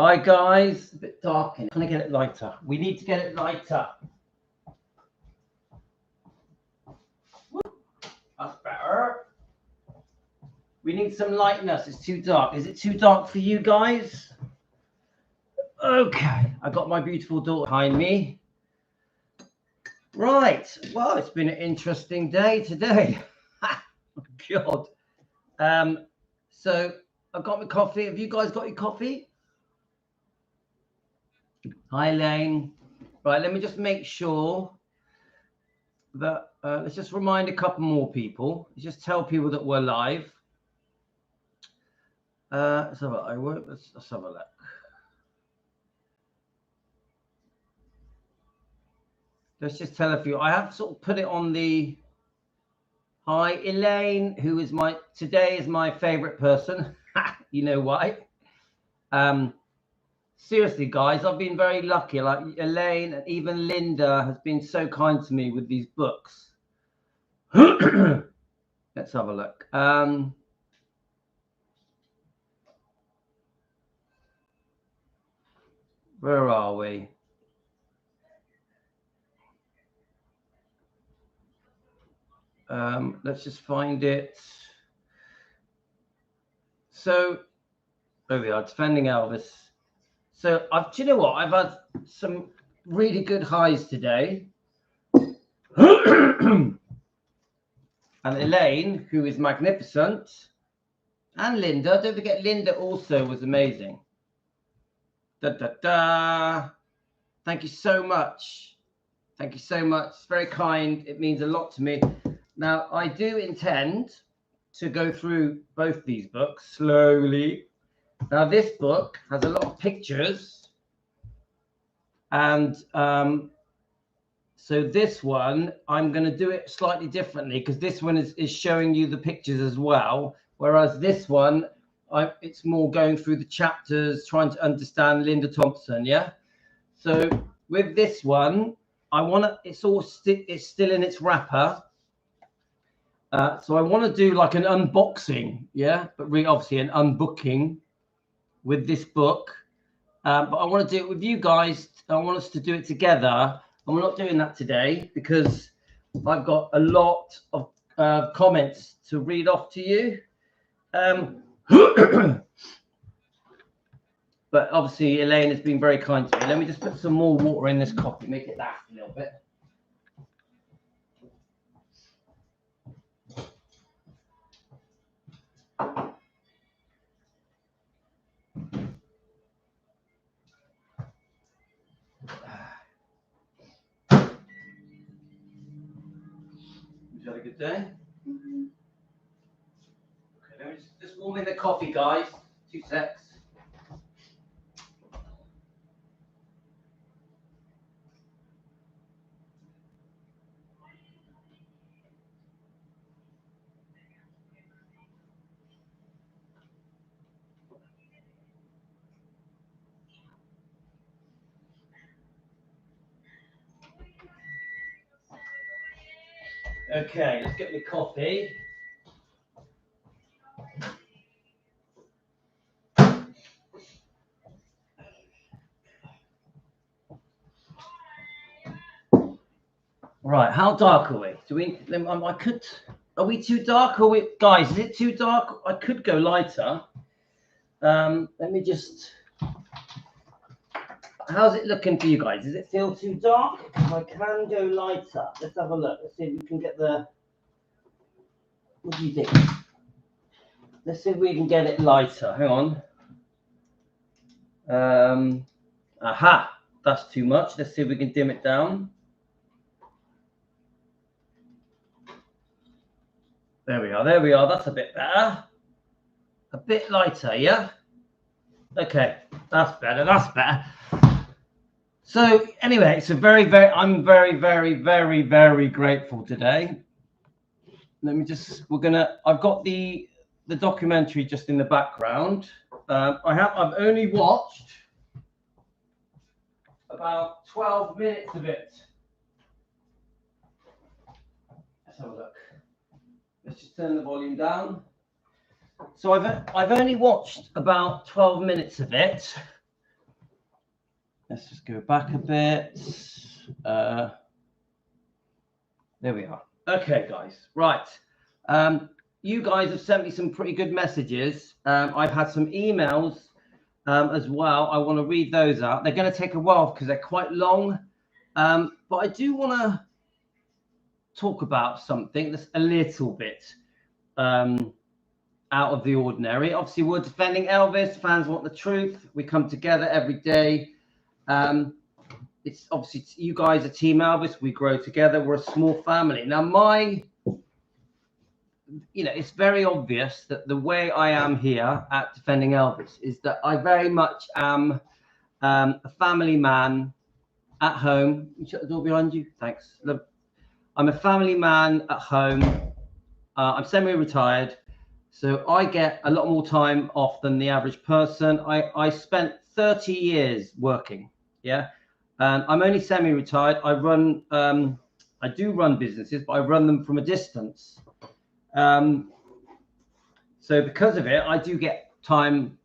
Hi guys, a bit dark in. Can I get it lighter? We need to get it lighter. That's better. We need some lightness. It's too dark. Is it too dark for you guys? Okay, I got my beautiful daughter behind me. Right. Well, it's been an interesting day today. God. So I've got my coffee. Have you guys got your coffee? Hi, Lane. Right, let me just make sure that let's just remind a couple more people. Just tell people that we're live. Let's have a look. Let's just tell a few. I have sort of put it on the. Hi, Elaine, who is today is my favorite person. You know why? Seriously, guys, I've been very lucky. Like Elaine and even Linda has been so kind to me with these books. Let's have a look. Where are we? Let's just find it. So, there we are, Defending Elvis. So, do you know what? I've had some really good highs today. And Elaine, who is magnificent, and Linda. Don't forget, Linda also was amazing. Thank you so much. Thank you so much. It's very kind. It means a lot to me. Now, I do intend to go through both these books slowly. Now, this book has a lot of pictures. And so this one, I'm going to do it slightly differently because this one is showing you the pictures as well. Whereas this one, it's more going through the chapters, trying to understand Linda Thompson, yeah? So with this one, it's still in its wrapper. So I want to do like an unboxing, yeah? But really, obviously, an unbooking with this book. But I want to do it with you guys. I want us to do it together. And we're not doing that today because I've got a lot of comments to read off to you. But obviously, Elaine has been very kind to me. Let me just put some more water in this coffee, make it last a little bit. You had a good day? Mm-hmm. Okay, let me just warm in the coffee, guys. 2 secs. Okay, let's get me coffee. Right, how dark are we? Are we too dark? Guys, is it too dark? I could go lighter. Let me just, how's it looking for you guys? Does it feel too dark? I can go lighter. Let's have a look. Let's see if we can get what do you think? Let's see if we can get it lighter. Hang on. Aha, that's too much. Let's see if we can dim it down. There we are. That's a bit better. A bit lighter, yeah? Okay, that's better. So anyway, I'm very grateful today. Let me just, I've got the documentary just in the background. I've only watched about 12 minutes of it. Let's have a look. Let's just turn the volume down. So I've only watched about 12 minutes of it. Let's just go back a bit. There we are. Okay, guys. Right. You guys have sent me some pretty good messages. I've had some emails as well. I want to read those out. They're going to take a while because they're quite long. But I do want to talk about something that's a little bit out of the ordinary. Obviously, we're defending Elvis. Fans want the truth. We come together every day. It's obviously you guys are Team Elvis. We grow together. We're a small family. Now, it's very obvious that the way I am here at defending Elvis is that I very much am a family man at home. You shut the door behind you. Thanks. Look, I'm a family man at home. I'm semi-retired. So I get a lot more time off than the average person. I spent 30 years working. Yeah. I'm only semi-retired. I do run businesses, but I run them from a distance. So because of it, I do get time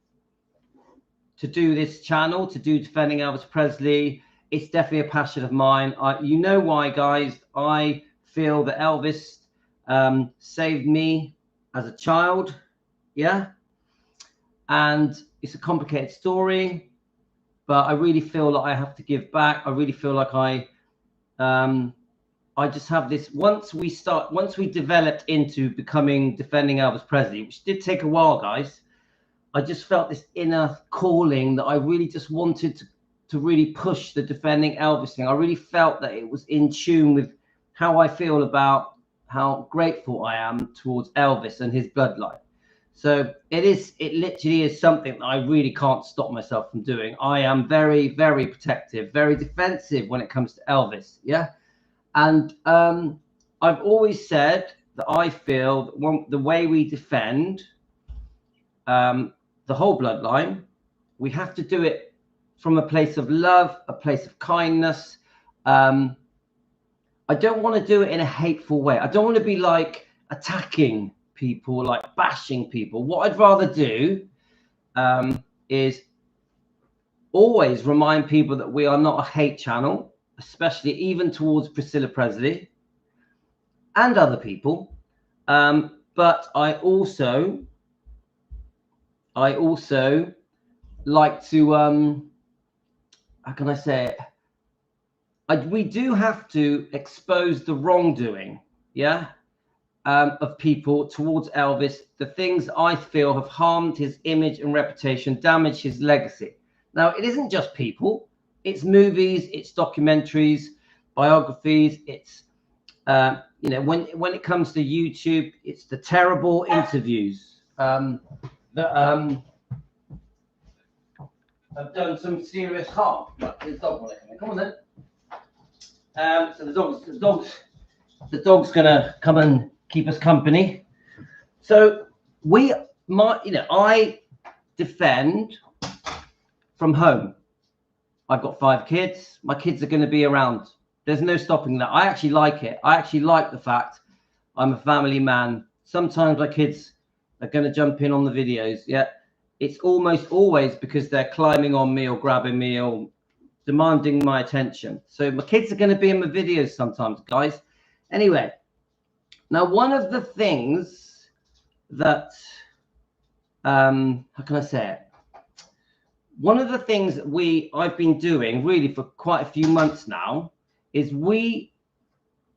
to do this channel, to do defending Elvis Presley. It's definitely a passion of mine. You know why, guys? I feel that Elvis saved me as a child. Yeah. And it's a complicated story, but I really feel like I have to give back. I really feel like I just have this. Once we developed into becoming defending Elvis Presley, which did take a while, guys, I just felt this inner calling that I really just wanted to really push the defending Elvis thing. I really felt that it was in tune with how I feel about how grateful I am towards Elvis and his bloodline. So it literally is something that I really can't stop myself from doing. I am very, very protective, very defensive when it comes to Elvis. Yeah. And I've always said that I feel that the way we defend the whole bloodline, we have to do it from a place of love, a place of kindness. I don't want to do it in a hateful way. I don't want to be like attacking people, like bashing people. What I'd rather do is always remind people that we are not a hate channel, especially even towards Priscilla Presley and other people. But I also like to, how can I say it? We do have to expose the wrongdoing, yeah, of people towards Elvis, the things I feel have harmed his image and reputation, damaged his legacy. Now, it isn't just people. It's movies, it's documentaries, biographies. It's, when it comes to YouTube, it's the terrible interviews that have done some serious harm. But there's a dog want to come in. Come on then. So the dog's gonna come and keep us company. So I defend from home. I've got 5 kids. My kids are going to be around. There's no stopping that. I actually like it. I actually like the fact I'm a family man. Sometimes my kids are going to jump in on the videos. Yeah, it's almost always because they're climbing on me or grabbing me or demanding my attention. So my kids are going to be in my videos sometimes, guys. Anyway, now one of the things that, how can I say it? One of the things that I've been doing really for quite a few months now is we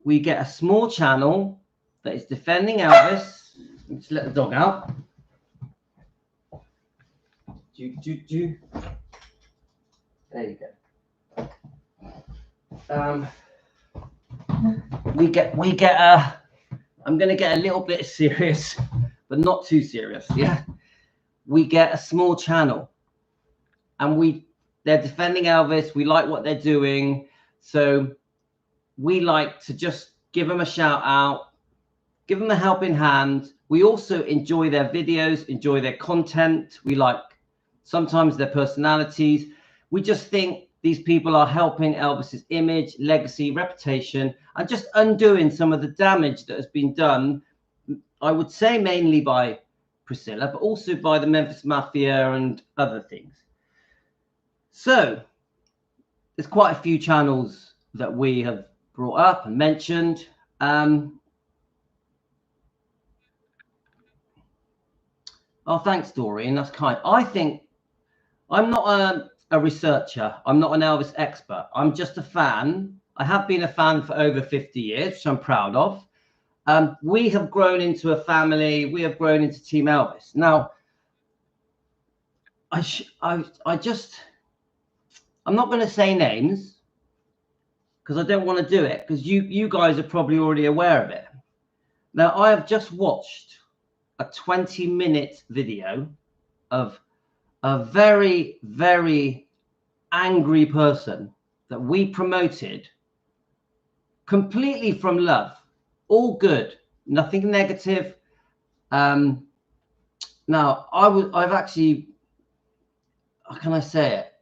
get a small channel that is defending Elvis. Let's let the dog out. There you go. We get I'm going to get a little bit serious, but not too serious. Yeah. We get a small channel and they're defending Elvis. We like what they're doing. So we like to just give them a shout out, give them a helping hand. We also enjoy their videos, enjoy their content. We like sometimes their personalities. We just think these people are helping Elvis's image, legacy, reputation, and just undoing some of the damage that has been done, I would say mainly by Priscilla, but also by the Memphis Mafia and other things. So there's quite a few channels that we have brought up and mentioned. Oh, thanks, Doreen. That's kind. I think I'm not a researcher. I'm not an Elvis expert. I'm just a fan. I have been a fan for over 50 years, which I'm proud of. We have grown into a family. We have grown into Team Elvis. Now, I'm not going to say names because I don't want to do it, because you guys are probably already aware of it. Now, I have just watched a 20-minute video of a very, very angry person that we promoted completely from love. All good, nothing negative. Now, I've actually, how can I say it?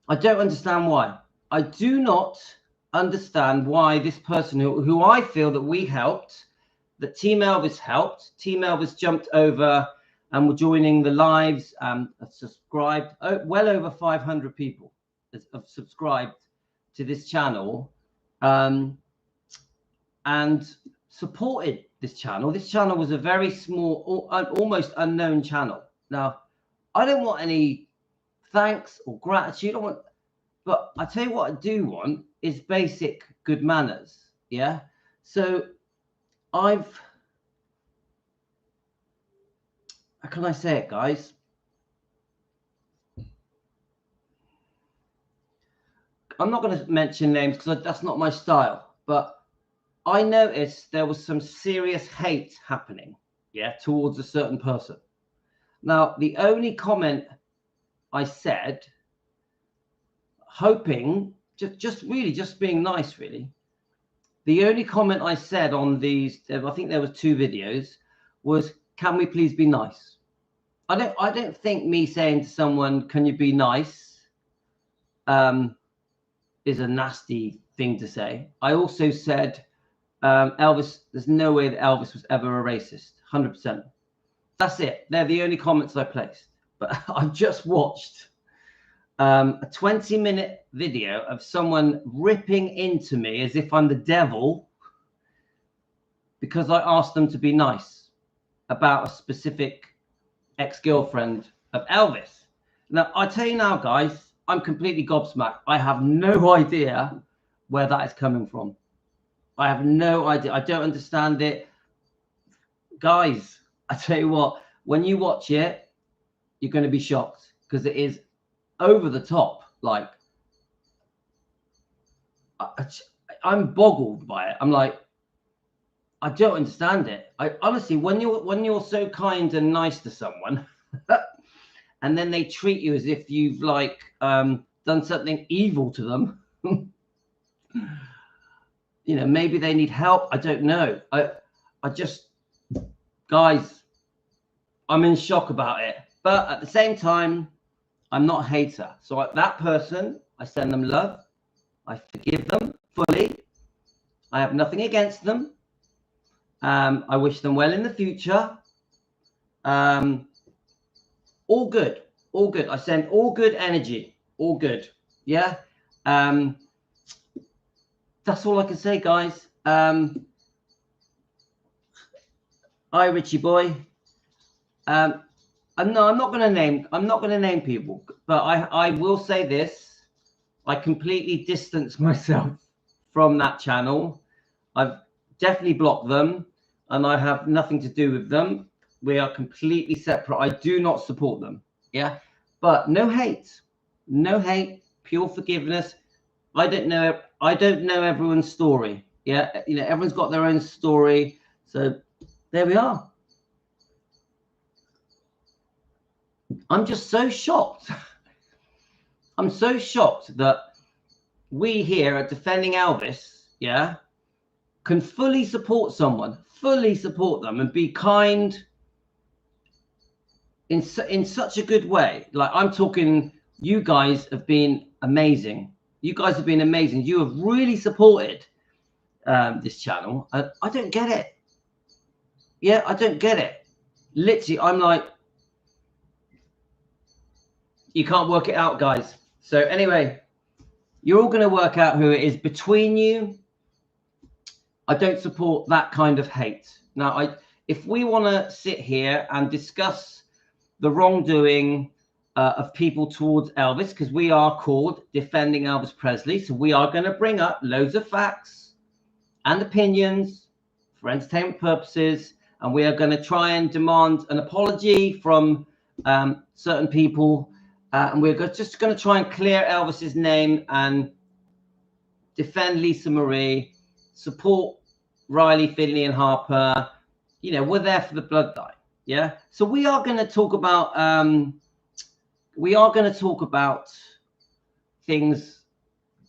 I don't understand why. I do not understand why this person who I feel that we helped, that Team Elvis helped, Team Elvis jumped over and were joining the lives, subscribed. Well over 500 people have subscribed to this channel and supported this channel. This channel was a very small, almost unknown channel. Now, I don't want any thanks or gratitude. But I tell you what I do want is basic good manners. Yeah. So how can I say it, guys? I'm not going to mention names because that's not my style, but I noticed there was some serious hate happening, yeah, towards a certain person. Now, the only comment I said, hoping, just being nice, really. The only comment I said on these, I think there was 2 videos, was, can we please be nice? I don't think me saying to someone, can you be nice, is a nasty thing to say. I also said, Elvis, there's no way that Elvis was ever a racist, 100%. That's it. They're the only comments I placed. But I've just watched a 20-minute video of someone ripping into me as if I'm the devil because I asked them to be nice about a specific ex-girlfriend of Elvis. Now, I tell you now, guys, I'm completely gobsmacked. I have no idea where that is coming from. I have no idea. I don't understand it. Guys, I tell you what, when you watch it, you're going to be shocked because it is over the top. Like, I'm boggled by it. I'm like, I don't understand it. I honestly, when you're so kind and nice to someone and then they treat you as if you've like done something evil to them, you know, maybe they need help. I don't know. I just, guys, I'm in shock about it. But at the same time, I'm not a hater. So that person, I send them love. I forgive them fully. I have nothing against them. I wish them well in the future. All good. All good. I send all good energy. All good. Yeah. That's all I can say, guys. Hi, Richie boy. No, I'm not going to name people, but I will say this. I completely distanced myself from that channel. I've definitely blocked them and I have nothing to do with them. We are completely separate. I do not support them. Yeah. But no hate, pure forgiveness. I don't know everyone's story. Yeah. You know, everyone's got their own story. So there we are. I'm just so shocked. I'm so shocked that we here at Defending Elvis, yeah, can fully support someone, fully support them and be kind in such a good way. Like, I'm talking, you guys have been amazing. You guys have been amazing. You have really supported this channel. I don't get it. Yeah, I don't get it. Literally, I'm like, you can't work it out, guys. So anyway, You're all going to work out who it is between you. I don't support that kind of hate. Now, if we want to sit here and discuss the wrongdoing of people towards Elvis, because we are called Defending Elvis Presley, so we are going to bring up loads of facts and opinions for entertainment purposes, and we are going to try and demand an apology from certain people, and we're just going to try and clear Elvis's name and defend Lisa Marie, support Riley, Finley, and Harper. You know, we're there for the bloodline. Yeah. So we are going to talk about things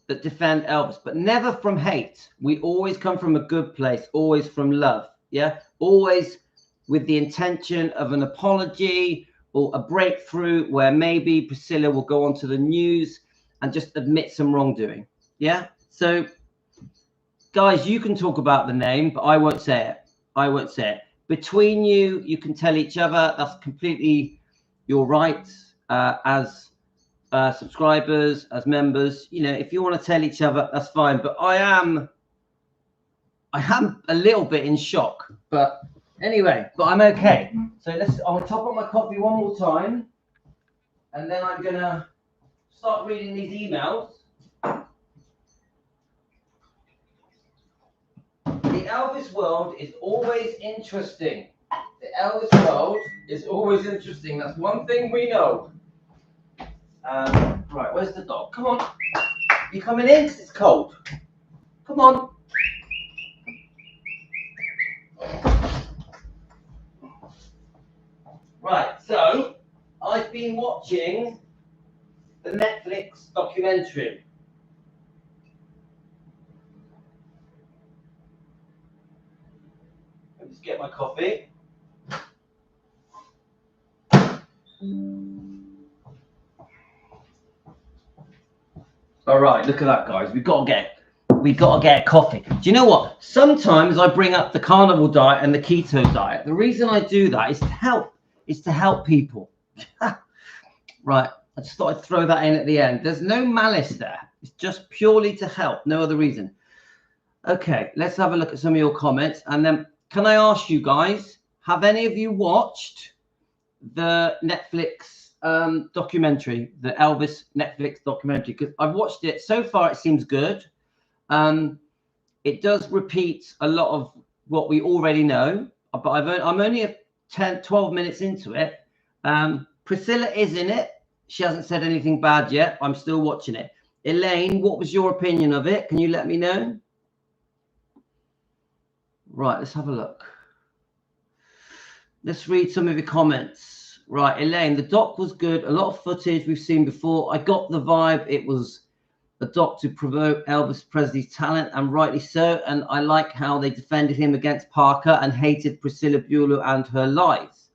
that defend Elvis, but never from hate. We always come from a good place, always from love. Yeah. Always with the intention of an apology or a breakthrough where maybe Priscilla will go onto the news and just admit some wrongdoing. Yeah. So guys, you can talk about the name, but I won't say it. I won't say it. Between you, you can tell each other. That's completely your right as subscribers, as members. You know, if you want to tell each other, that's fine. But I am a little bit in shock. But anyway, but I'm okay. So I'll top up my coffee one more time, and then I'm gonna start reading these emails. The Elvis world is always interesting. The Elvis world is always interesting. That's one thing we know. Right, where's the dog? Come on. You coming in? 'Cause it's cold. Come on. Right, so I've been watching the Netflix documentary. Let me just get my coffee. All right, look at that, guys. We've got to get coffee. Do you know what? Sometimes I bring up the carnivore diet and the keto diet. The reason I do that is to help people. Right, I just thought I'd throw that in at the end. There's no malice there. It's just purely to help, no other reason. Okay, let's have a look at some of your comments. And then can I ask you guys, have any of you watched the Netflix documentary, the Elvis Netflix documentary? Because I've watched it. So far, it seems good. It does repeat a lot of what we already know, but I'm only 12 minutes into it. Priscilla is in it. She hasn't said anything bad yet. I'm still watching it. Elaine, what was your opinion of it? Can you let me know? Right, let's have a look. Let's read some of your comments. Right, Elaine, the doc was good. A lot of footage we've seen before. I got the vibe it was a doc to promote Elvis Presley's talent, and rightly so. And I like how they defended him against Parker and hated Priscilla Bueller and her lies.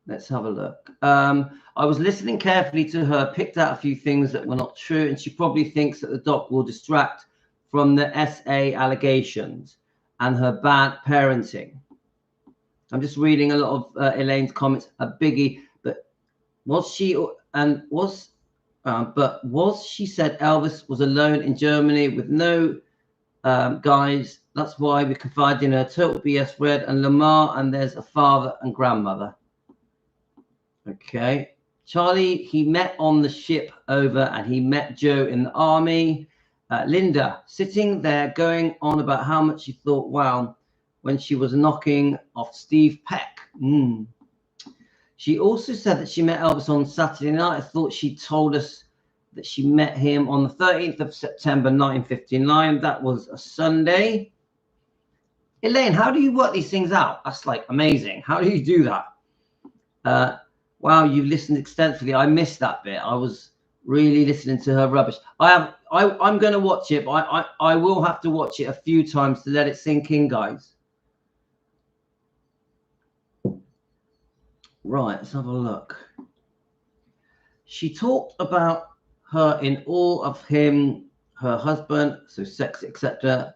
Let's have a look. I was listening carefully to her, picked out a few things that were not true, and she probably thinks that the doc will distract from the SA allegations and her bad parenting. I'm just reading a lot of Elaine's comments. A biggie, but was she said Elvis was alone in Germany with no guys. That's why we confided in her. Total BS. Red and Lamar, and there's a father and grandmother. Okay, Charlie, he met on the ship over, and he met Joe in the army. Linda, sitting there going on about how much she thought, wow, when she was knocking off Steve Peck. She also said that she met Elvis on Saturday night. I thought she told us that she met him on the 13th of September, 1959. That was a Sunday. Elaine, how do you work these things out? That's like amazing. How do you do that? Wow, you've listened extensively. I missed that bit. I was really listening to her rubbish. I'm going to watch it, but I will have to watch it a few times to let it sink in, guys. Right, let's have a look. She talked about her in awe of him, her husband, so sexy, etc.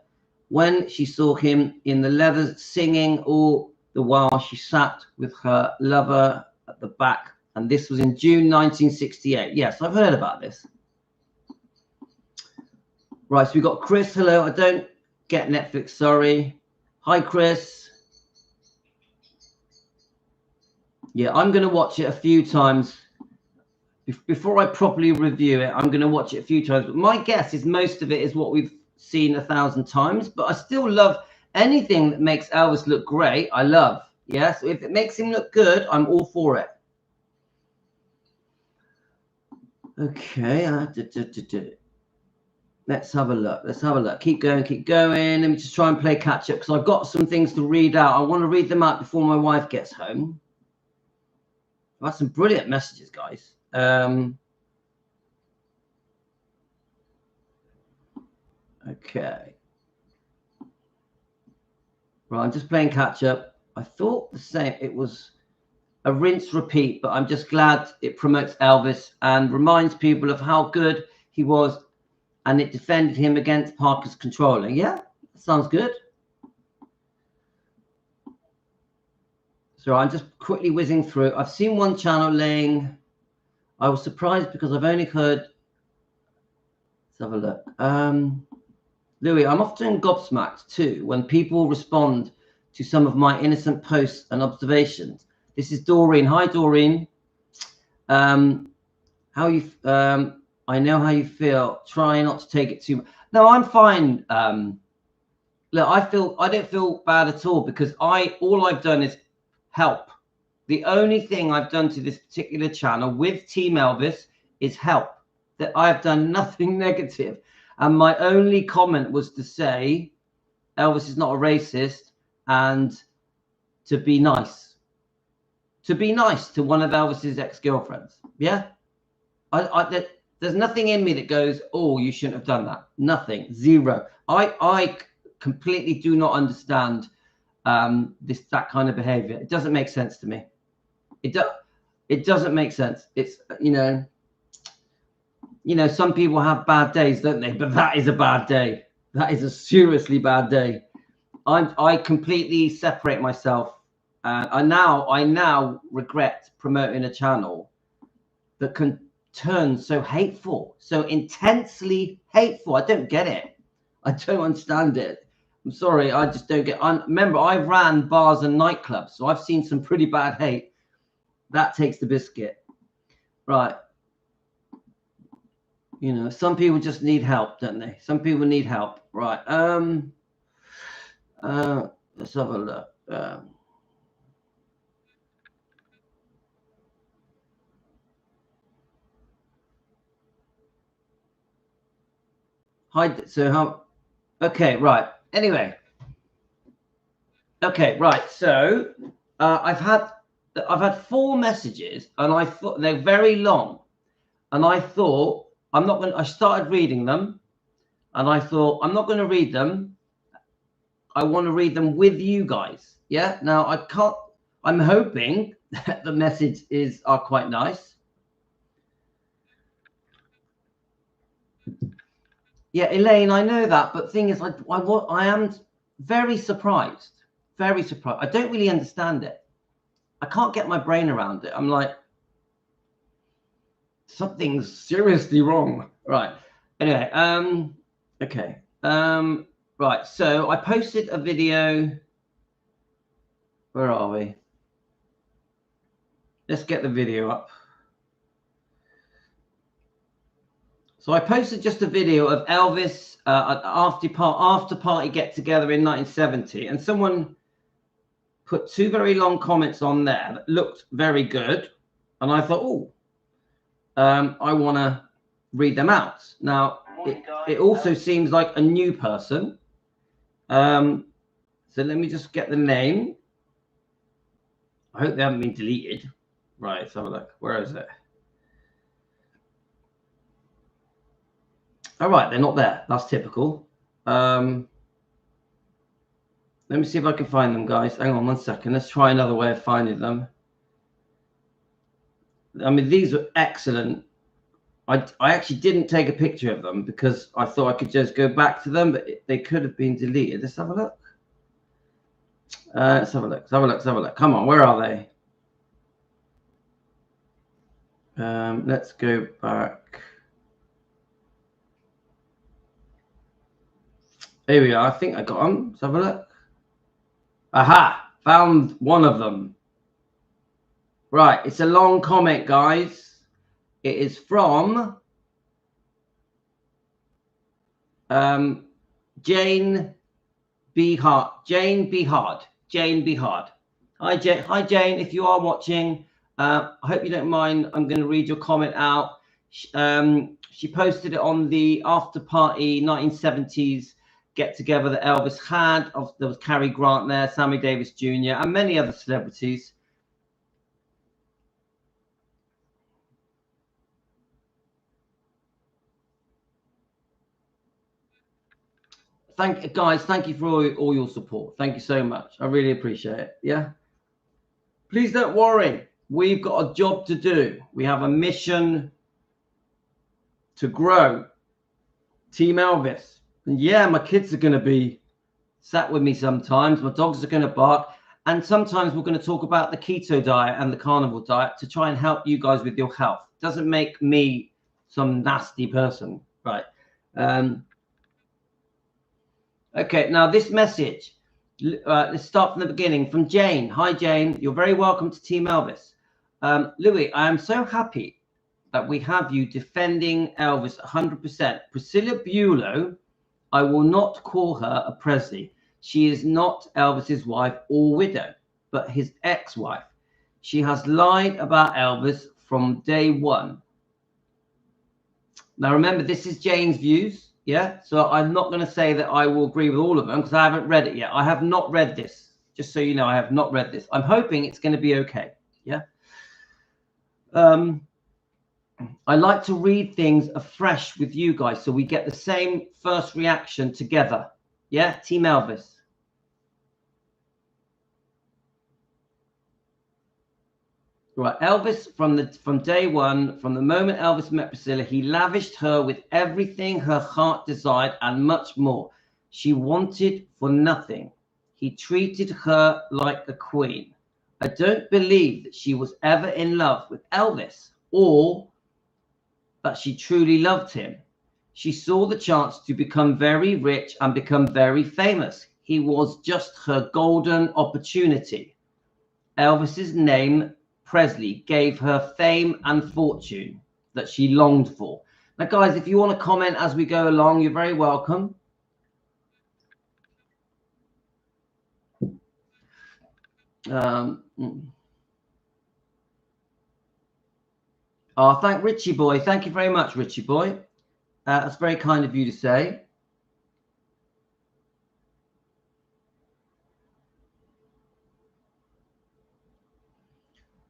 When she saw him in the leathers singing all the while she sat with her lover at the back And this was in June 1968. Yes, I've heard about this. Right, so we've got Chris. Hello, I don't get Netflix, sorry. Hi, Chris. Yeah, I'm going to watch it a few times. Before I properly review it, I'm going to watch it a few times. But my guess is most of it is what we've seen 1,000 times. But I still love anything that makes Elvis look great. I love. Yeah, so if it makes him look good, I'm all for it. Okay, let's have a look. Let's have a look. Keep going, keep going. Let me just try and play catch up because I've got some things to read out. I want to read them out before my wife gets home. I've had some brilliant messages, guys. Okay. Right, I'm just playing catch up. I thought the same. It was a rinse repeat, but I'm just glad it promotes Elvis and reminds people of how good he was, and it defended him against Parker's controlling. Yeah, that sounds good. So I'm just quickly whizzing through. I've seen one channeling. I was surprised because I've only heard. Let's have a look. Louis, I'm often gobsmacked too when people respond to some of my innocent posts and observations. This is Doreen. Hi, Doreen. How you? I know how you feel. Try not to take it too much. No, I'm fine. Look, I don't feel bad at all because all I've done is help. The only thing I've done to this particular channel with Team Elvis is help. That I've done nothing negative. And my only comment was to say Elvis is not a racist and to be nice. To be nice to one of Elvis's ex-girlfriends. Yeah? There's nothing in me that goes, oh, you shouldn't have done that. Nothing. Zero. I completely do not understand that kind of behavior. It doesn't make sense to me. It doesn't make sense. It's, some people have bad days, don't they? But that is a bad day. That is a seriously bad day. I completely separate myself. I now regret promoting a channel that can turn so hateful, so intensely hateful. I don't get it. I don't understand it. I'm sorry. I just don't get. Remember, I ran bars and nightclubs, so I've seen some pretty bad hate. That takes the biscuit, right? Some people just need help, don't they? Some people need help, right? Let's have a look. Hi. So how? Okay, right. Anyway. Okay, right. So I've had 4 messages, and I thought they're very long, and I thought I'm not going. I started reading them, and I thought I'm not going to read them. I want to read them with you guys. Yeah. Now I can't. I'm hoping that the messages are quite nice. Yeah, Elaine, I know that, but the thing is, I am very surprised. Very surprised. I don't really understand it. I can't get my brain around it. I'm like, something's seriously wrong. Right. Anyway, okay. Right. So I posted a video. Where are we? Let's get the video up. So I posted just a video of Elvis after party get together in 1970, and someone put 2 very long comments on there that looked very good, and I thought, oh, I want to read them out. Now, it also seems like a new person. So let me just get the name. I hope they haven't been deleted. Right, let's have a look. Where is it? All right, they're not there. That's typical. Let me see if I can find them, guys. Hang on 1 second. Let's try another way of finding them. I mean, these are excellent. I actually didn't take a picture of them because I thought I could just go back to them, but they could have been deleted. Let's have a look. Let's have a look. Let's have a look. Let's have a look. Come on, where are they? Let's go back. Here we are. I think I got them. Let's have a look. Aha! Found one of them. Right. It's a long comment, guys. It is from Jane B. Hard. Jane B. Hard. Jane B. Hard. Hi, Jane. Hi, Jane. If you are watching, I hope you don't mind. I'm going to read your comment out. She posted it on the after party 1970s get together that Elvis had. There was Cary Grant there, Sammy Davis Jr., and many other celebrities. Thank you for all your support. Thank you so much. I really appreciate it. Yeah. Please don't worry. We've got a job to do. We have a mission to grow Team Elvis. And yeah, my kids are going to be sat with me sometimes. My dogs are going to bark. And sometimes we're going to talk about the keto diet and the carnivore diet to try and help you guys with your health. Doesn't make me some nasty person, right? Okay, now this message, let's start from the beginning. From Jane. Hi, Jane. You're very welcome to Team Elvis. Louis, I am so happy that we have you defending Elvis 100%. Priscilla Bulow, I will not call her a Presley. She is not Elvis's wife or widow, but his ex-wife. She has lied about Elvis from day one. Now, remember, this is Jane's views. Yeah, so I'm not going to say that I will agree with all of them because I haven't read it yet. I have not read this. Just so you know, I have not read this. I'm hoping it's going to be okay. Yeah. I like to read things afresh with you guys so we get the same first reaction together. Yeah, Team Elvis. Right, Elvis from day one, from the moment Elvis met Priscilla, he lavished her with everything her heart desired and much more. She wanted for nothing. He treated her like a queen. I don't believe that she was ever in love with Elvis or that she truly loved him. She saw the chance to become very rich and become very famous. He was just her golden opportunity. Elvis's name, Presley, gave her fame and fortune that she longed for. Now, guys, if you want to comment as we go along, you're very welcome. Thank Richie Boy. Thank you very much, Richie Boy. That's very kind of you to say.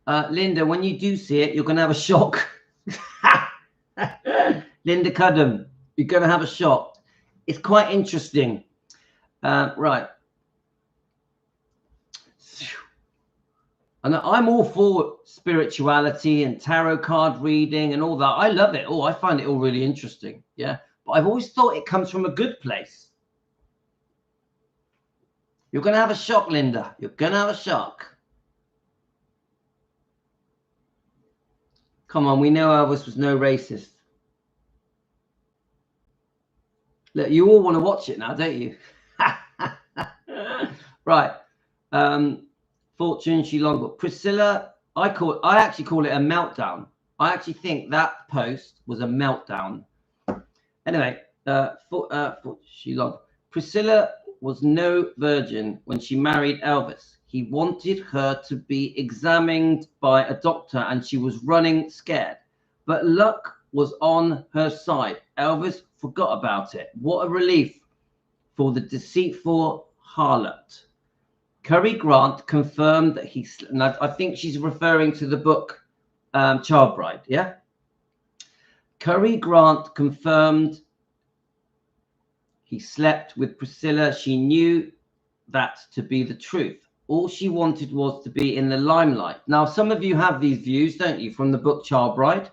Linda, when you do see it, you're going to have a shock. Linda Cudham, you're going to have a shock. It's quite interesting. Right. And I'm all for spirituality and tarot card reading and all that. I love it. I find it all really interesting. Yeah. But I've always thought it comes from a good place. You're going to have a shock, Linda. You're going to have a shock. Come on, we know Elvis was no racist. Look, you all want to watch it now, don't you? Right. Fortune, she longed for. Priscilla, I actually call it a meltdown. I actually think that post was a meltdown. Anyway, she longed. Priscilla was no virgin when she married Elvis. He wanted her to be examined by a doctor and she was running scared. But luck was on her side. Elvis forgot about it. What a relief for the deceitful harlot. Cary Grant confirmed that and I think she's referring to the book Child Bride, yeah? Cary Grant confirmed he slept with Priscilla. She knew that to be the truth. All she wanted was to be in the limelight. Now, some of you have these views, don't you, from the book Child Bride?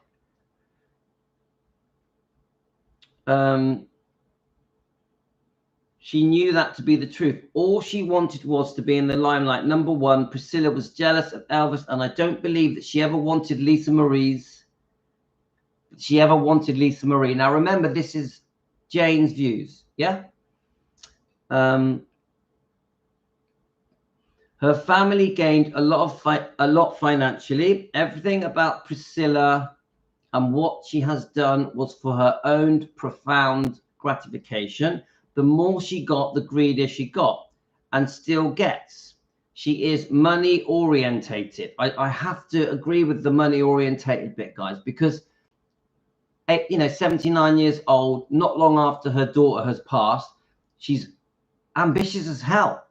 She knew that to be the truth. All she wanted was to be in the limelight. Number one, Priscilla was jealous of Elvis, and I don't believe that she ever wanted Lisa Marie's she ever wanted Lisa Marie. Now, remember, this is Jane's views. Yeah. Her family gained a lot financially. Everything about Priscilla and what she has done was for her own profound gratification. The more she got, the greedier she got, and still gets. She is money orientated. I have to agree with the money orientated bit, guys, because 79 years old, not long after her daughter has passed, she's ambitious as hell.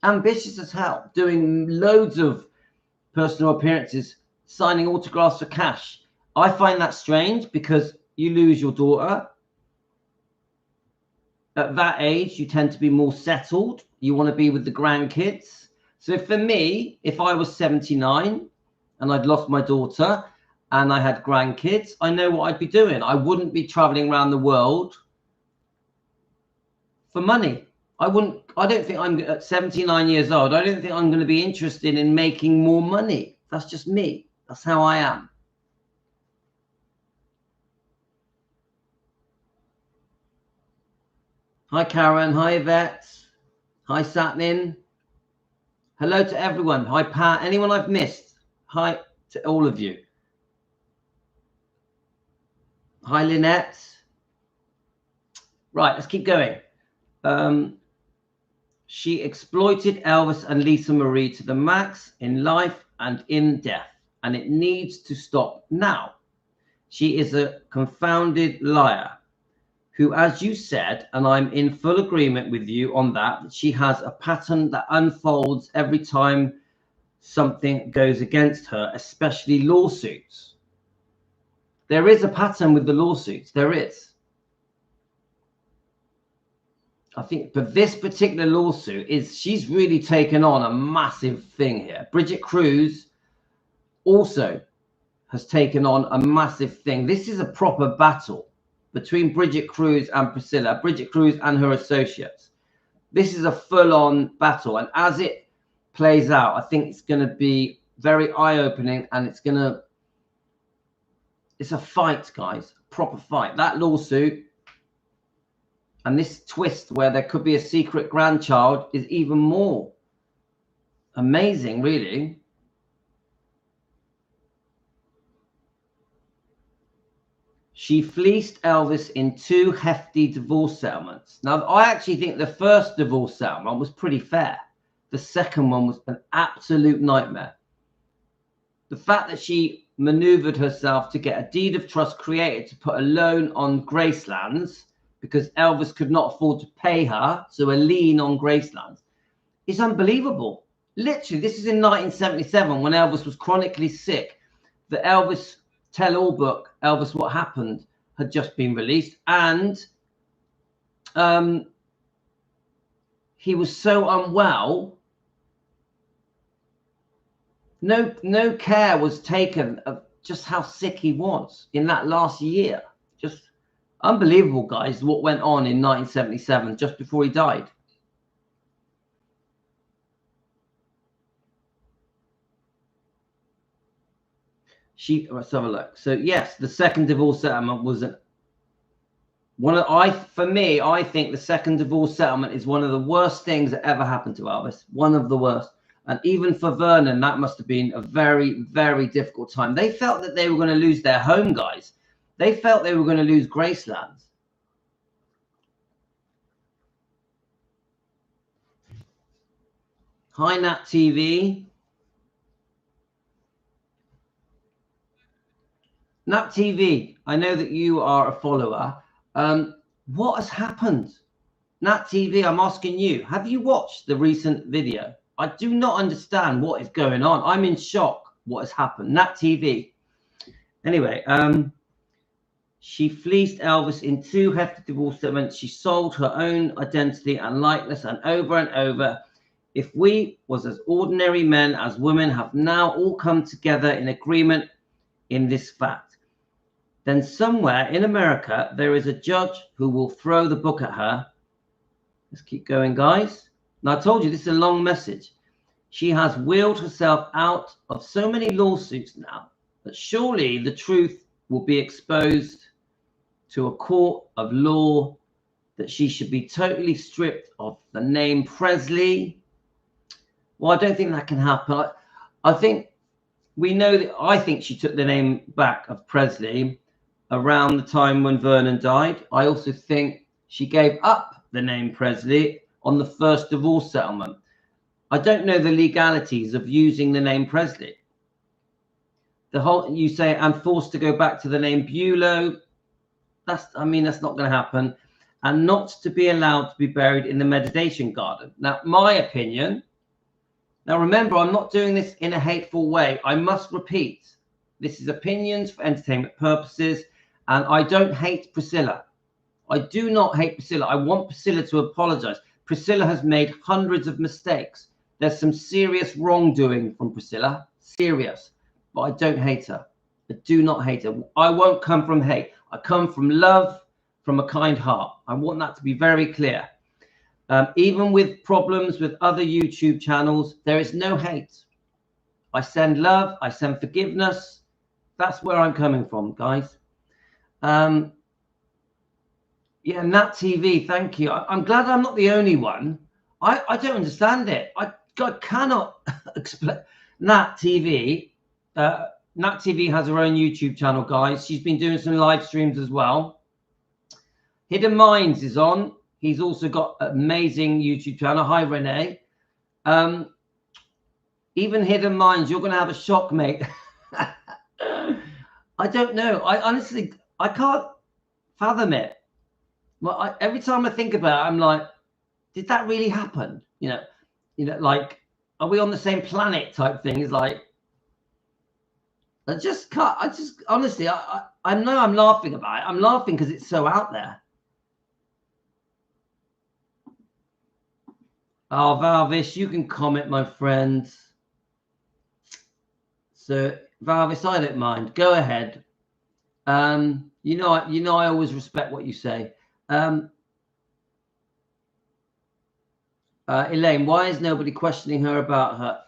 Ambitious as hell, doing loads of personal appearances, signing autographs for cash. I find that strange because you lose your daughter. At that age, you tend to be more settled. You want to be with the grandkids. So for me, if I was 79 and I'd lost my daughter and I had grandkids, I know what I'd be doing. I wouldn't be traveling around the world for money. I don't think I'm at 79 years old. I don't think I'm going to be interested in making more money. That's just me. That's how I am. Hi, Karen. Hi, Yvette. Hi, Satnin. Hello to everyone. Hi, Pat. Anyone I've missed? Hi to all of you. Hi, Lynette. Right, let's keep going. She exploited Elvis and Lisa Marie to the max in life and in death, and it needs to stop now. She is a confounded liar who, as you said, and I'm in full agreement with you on that, she has a pattern that unfolds every time something goes against her, especially lawsuits. There is a pattern with the lawsuits. There is. I think for this particular lawsuit she's really taken on a massive thing here. Bridget Cruz also has taken on a massive thing. This is a proper battle between Bridget Cruz and Priscilla, Bridget Cruz and her associates. This is a full-on battle, and as it plays out, I think it's going to be very eye-opening, and it's a fight, guys, a proper fight. That lawsuit and this twist where there could be a secret grandchild is even more amazing, really. She fleeced Elvis in 2 hefty divorce settlements. Now, I actually think the first divorce settlement was pretty fair. The second one was an absolute nightmare. The fact that she maneuvered herself to get a deed of trust created to put a loan on Gracelands because Elvis could not afford to pay her, so a lien on Gracelands, is unbelievable. Literally, this is in 1977 when Elvis was chronically sick. The Elvis tell-all book, Elvis What Happened, had just been released, and he was so unwell, no care was taken of just how sick he was in that last year. Just unbelievable, guys, what went on in 1977 just before he died. Let's have a look. So yes, the second divorce settlement was for me, I think the second divorce settlement is one of the worst things that ever happened to Elvis. One of the worst. And even for Vernon, that must have been a very, very difficult time. They felt that they were going to lose their home, guys. They felt they were going to lose Gracelands. Hi, Nat TV. Nat TV, I know that you are a follower. What has happened? Nat TV, I'm asking you, have you watched the recent video? I do not understand what is going on. I'm in shock what has happened. Nat TV. Anyway, she fleeced Elvis in 2 hefty divorce settlements. She sold her own identity and likeness, and over, if we was as ordinary men as women have now all come together in agreement in this fact, then somewhere in America there is a judge who will throw the book at her. Let's keep going, guys. Now, I told you this is a long message. She has wheeled herself out of so many lawsuits now that surely the truth will be exposed to a court of law, that she should be totally stripped of the name Presley. Well, I don't think that can happen. I think we know that. I think she took the name back of Presley around the time when Vernon died. I also think she gave up the name Presley on the first divorce settlement. I don't know the legalities of using the name Presley. The whole, you say, I'm forced to go back to the name Bulow. That's not going to happen. And not to be allowed to be buried in the meditation garden. Now, my opinion, now remember, I'm not doing this in a hateful way. I must repeat, this is opinions for entertainment purposes, and I don't hate Priscilla. I do not hate Priscilla. I want Priscilla to apologize. Priscilla has made hundreds of mistakes. There's some serious wrongdoing from Priscilla, serious, but I don't hate her. I do not hate her. I won't come from hate. I come from love, from a kind heart. I want that to be very clear. Even with problems with other YouTube channels, there is no hate. I send love. I send forgiveness. That's where I'm coming from, guys. Yeah, Nat TV, thank you. I'm glad I'm not the only one. I don't understand it. I cannot explain. Nat TV has her own YouTube channel, guys. She's been doing some live streams as well. Hidden Minds is on. He's also got an amazing YouTube channel. Hi, Renee. Even Hidden Minds, you're going to have a shock, mate. I don't know. I honestly, I can't fathom it. Well, every time I think about it, I'm like, did that really happen? You know, like, are we on the same planet type thing? It's like, honestly, I know I'm laughing about it. I'm laughing because it's so out there. Oh, Valvis, you can comment, my friend. So, Valvis, I don't mind. Go ahead. You know, I always respect what you say. Elaine, why is nobody questioning her about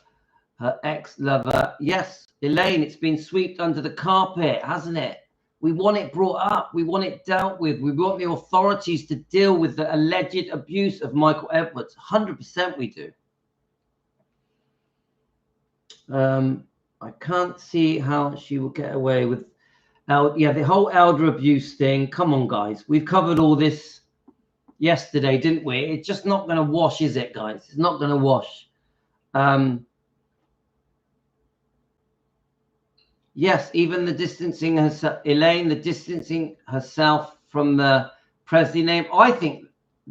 her ex-lover? Yes, Elaine, it's been swept under the carpet, hasn't it? We want it brought up. We want it dealt with. We want the authorities to deal with the alleged abuse of Michael Edwards. 100% we do. I can't see how she will get away with... the whole elder abuse thing. Come on, guys. We've covered all this yesterday, didn't we? It's just not going to wash, is it, guys? It's not going to wash. Yes, even the distancing herself, Elaine, the distancing herself from the Presley name. I think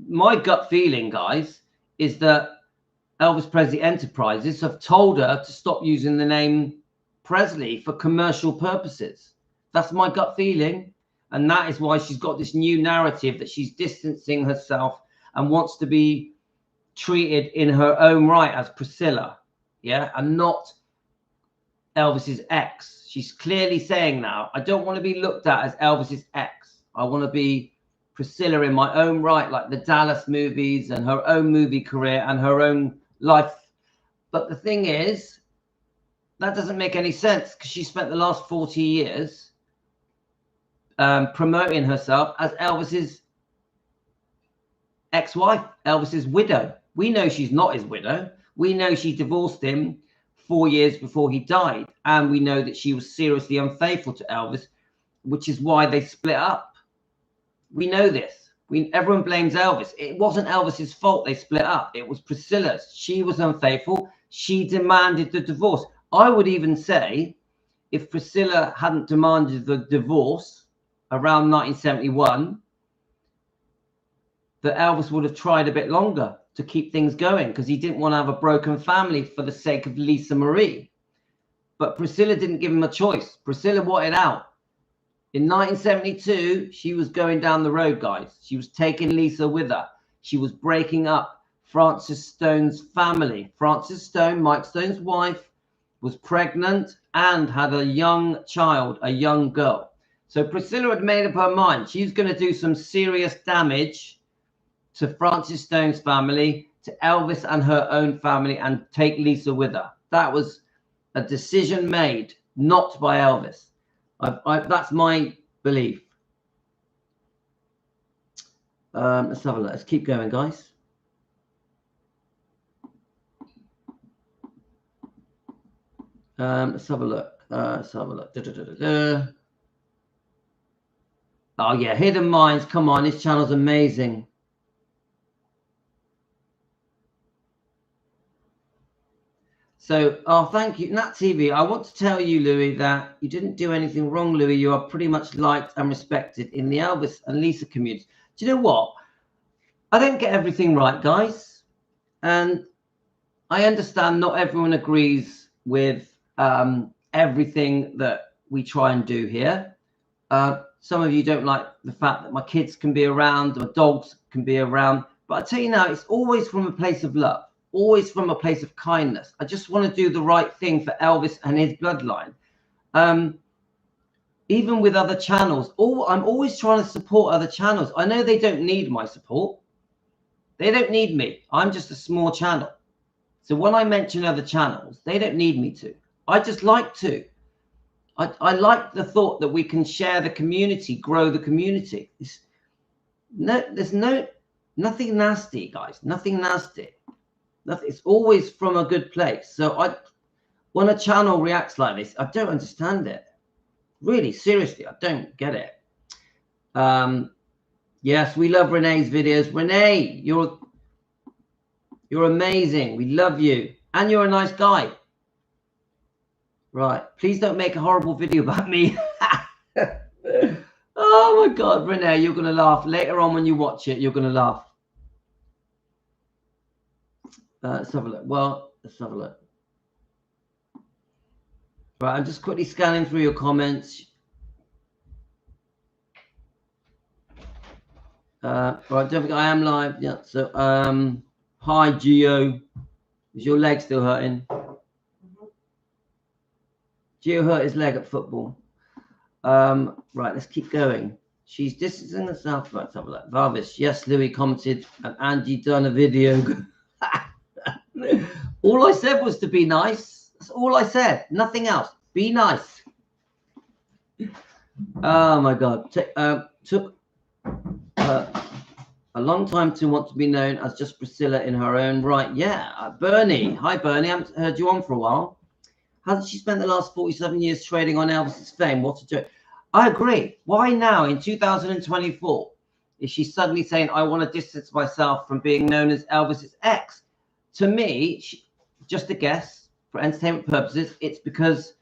my gut feeling, guys, is that Elvis Presley Enterprises have told her to stop using the name Presley for commercial purposes. That's my gut feeling. And that is why she's got this new narrative that she's distancing herself and wants to be treated in her own right as Priscilla. Yeah, and not Elvis's ex. She's clearly saying now, I don't want to be looked at as Elvis's ex. I want to be Priscilla in my own right, like the Dallas movies and her own movie career and her own life. But the thing is, that doesn't make any sense because she spent the last 40 years promoting herself as Elvis's ex-wife, Elvis's widow. We know she's not his widow. We know she divorced him 4 years before he died. And we know that she was seriously unfaithful to Elvis, which is why they split up. We know this. Everyone blames Elvis. It wasn't Elvis's fault they split up. It was Priscilla's. She was unfaithful. She demanded the divorce. I would even say if Priscilla hadn't demanded the divorce around 1971, that Elvis would have tried a bit longer to keep things going because he didn't want to have a broken family for the sake of Lisa Marie. But Priscilla didn't give him a choice. Priscilla wanted out. In 1972, she was going down the road, guys. She was taking Lisa with her. She was breaking up Francis Stone's family. Francis Stone, Mike Stone's wife, was pregnant and had a young child, a young girl. So Priscilla had made up her mind. She's going to do some serious damage to Francis Stone's family, to Elvis and her own family, and take Lisa with her. That was a decision made, not by Elvis. That's my belief. Let's have a look. Let's keep going, guys. Let's have a look. Let's have a look. Oh yeah, Hidden Minds. Come on, this channel's amazing. So, oh, thank you, Nat TV. I want to tell you, Louis, that you didn't do anything wrong, Louis. You are pretty much liked and respected in the Elvis and Lisa community. Do you know what? I don't get everything right, guys, and I understand not everyone agrees with everything that we try and do here. Some of you don't like the fact that my kids can be around, my dogs can be around, but I tell you now, it's always from a place of love, always from a place of kindness. I just want to do the right thing for Elvis and his bloodline. Even with other channels, I'm always trying to support other channels. I know they don't need my support. They don't need me. I'm just a small channel. So when I mention other channels, they don't need me to. I just like to. I like the thought that we can share the community, grow the community. There's nothing nasty, guys. Nothing nasty. It's always from a good place. So when a channel reacts like this, I don't understand it. Really, seriously, I don't get it. Yes, we love Renee's videos. Renee, you're amazing. We love you. And you're a nice guy. Right. Please don't make a horrible video about me. Oh, my God, Renee, you're going to laugh. Later on when you watch it, you're going to laugh. Let's have a look. Well, let's have a look. Right, I'm just quickly scanning through your comments. Right, don't forget I am live. Yeah, so hi Gio. Is your leg still hurting? Gio hurt his leg at football. Right, let's keep going. She's distancing herself. Right, let's have a look. Varvis, yes, Louis commented, and Angie done a video. All I said was to be nice. That's all I said. Nothing else. Be nice. Oh my God. Took a long time to want to be known as just Priscilla in her own right. Yeah. Bernie. Hi, Bernie. I haven't heard you on for a while. Hasn't she spent the last 47 years trading on Elvis's fame? What a joke. I agree. Why now in 2024 is she suddenly saying, I want to distance myself from being known as Elvis's ex? To me, just a guess, for entertainment purposes, it's because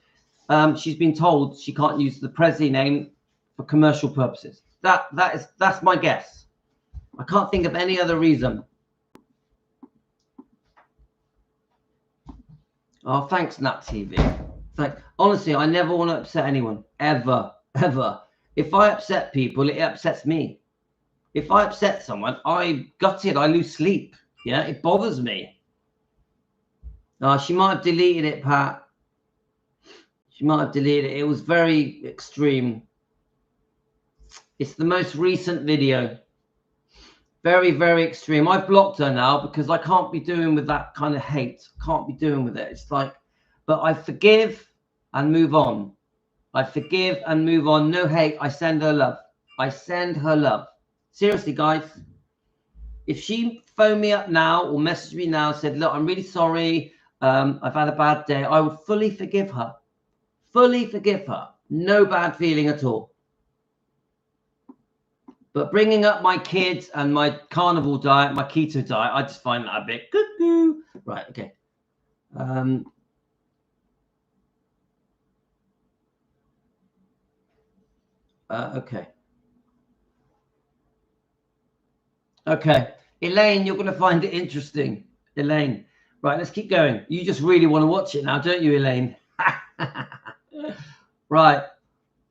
she's been told she can't use the Presley name for commercial purposes. That's my guess. I can't think of any other reason. Oh, thanks, Nat TV. Thanks. Honestly, I never want to upset anyone, ever, ever. If I upset people, it upsets me. If I upset someone, I gutted, I lose sleep. Yeah, it bothers me. She might have deleted it, Pat. She might have deleted it. It was very extreme. It's the most recent video. Very, very extreme. I blocked her now because I can't be doing with that kind of hate. Can't be doing with it. It's like, but I forgive and move on. I forgive and move on. No hate. I send her love. I send her love. Seriously, guys. If she phoned me up now or messaged me now and said, look, I'm really sorry. I've had a bad day. I would fully forgive her. Fully forgive her. No bad feeling at all. But bringing up my kids and my carnivore diet, my keto diet, I just find that a bit cuckoo. Right, okay. Okay. Okay. Elaine, you're going to find it interesting. Elaine. Right, let's keep going. You just really want to watch it now, don't you, Elaine? Right.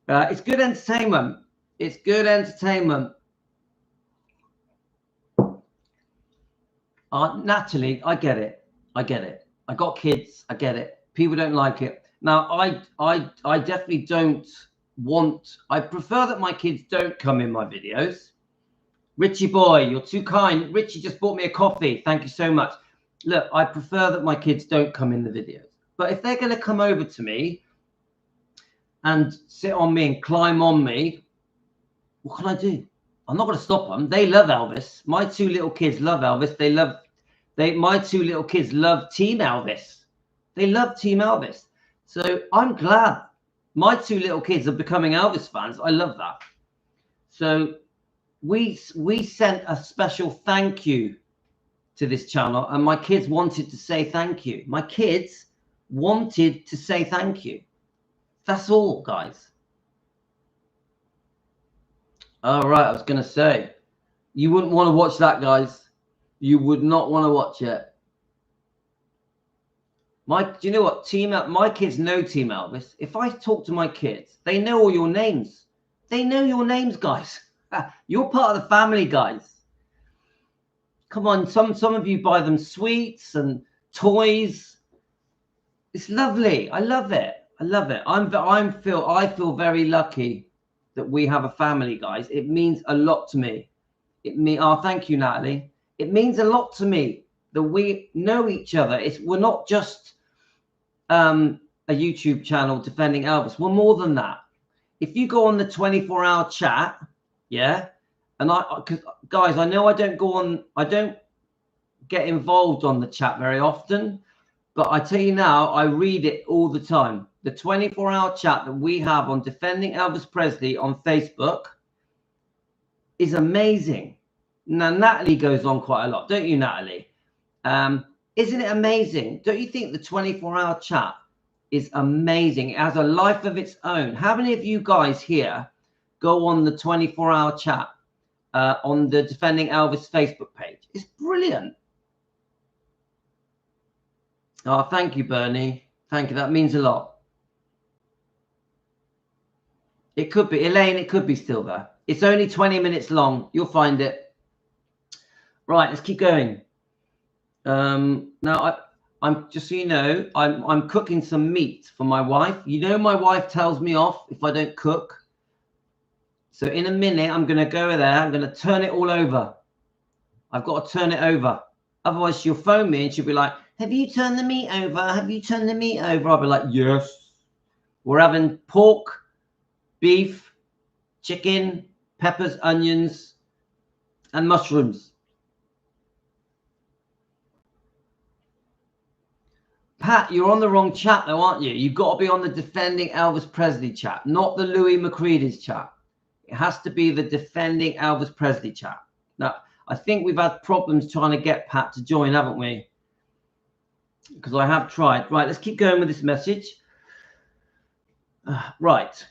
It's good entertainment. It's good entertainment. Natalie, I get it. I get it. I got kids. I get it. People don't like it. Now, I definitely don't want... I prefer that my kids don't come in my videos. Richie boy, you're too kind. Richie just bought me a coffee. Thank you so much. Look, I prefer that my kids don't come in the videos. But if they're going to come over to me and sit on me and climb on me, what can I do? I'm not going to stop them. They love Elvis. My two little kids love Elvis. My two little kids love Team Elvis. They love Team Elvis. So I'm glad my two little kids are becoming Elvis fans. I love that. So we sent a special thank you to this channel, and my kids wanted to say thank you. My kids wanted to say thank you. That's all, guys. All right, I was going to say, you wouldn't want to watch that, guys. You would not want to watch it. Do you know what? My kids know Team Elvis. If I talk to my kids, they know all your names. They know your names, guys. You're part of the family, guys. Come on, some of you buy them sweets and toys. It's lovely. I love it. I love it. I feel very lucky that we have a family, guys. It means a lot to me. Oh, thank you, Natalie. It means a lot to me that we know each other. We're not just a YouTube channel defending Elvis. We're more than that. If you go on the 24-hour chat, yeah, and guys, I know I don't get involved on the chat very often, but I tell you now, I read it all the time. The 24-hour chat that we have on Defending Elvis Presley on Facebook is amazing. Now, Natalie goes on quite a lot, don't you, Natalie? Isn't it amazing? Don't you think the 24-hour chat is amazing? It has a life of its own. How many of you guys here go on the 24-hour chat on the Defending Elvis Facebook page? It's brilliant. Oh, thank you, Bernie. Thank you. That means a lot. It could be. Elaine, it could be still there. It's only 20 minutes long. You'll find it. Right, let's keep going. Now, I'm just so you know, I'm cooking some meat for my wife. You know, my wife tells me off if I don't cook. So in a minute, I'm going to go there. I'm going to turn it all over. I've got to turn it over. Otherwise, she'll phone me and she'll be like, have you turned the meat over? Have you turned the meat over? I'll be like, yes. We're having pork, beef, chicken, peppers, onions, and mushrooms. Pat, you're on the wrong chat though, aren't you? You've got to be on the Defending Elvis Presley chat, not the Louis McCready's chat. It has to be the Defending Elvis Presley chat. Now, I think we've had problems trying to get Pat to join, haven't we? Because I have tried. Right, let's keep going with this message. Right.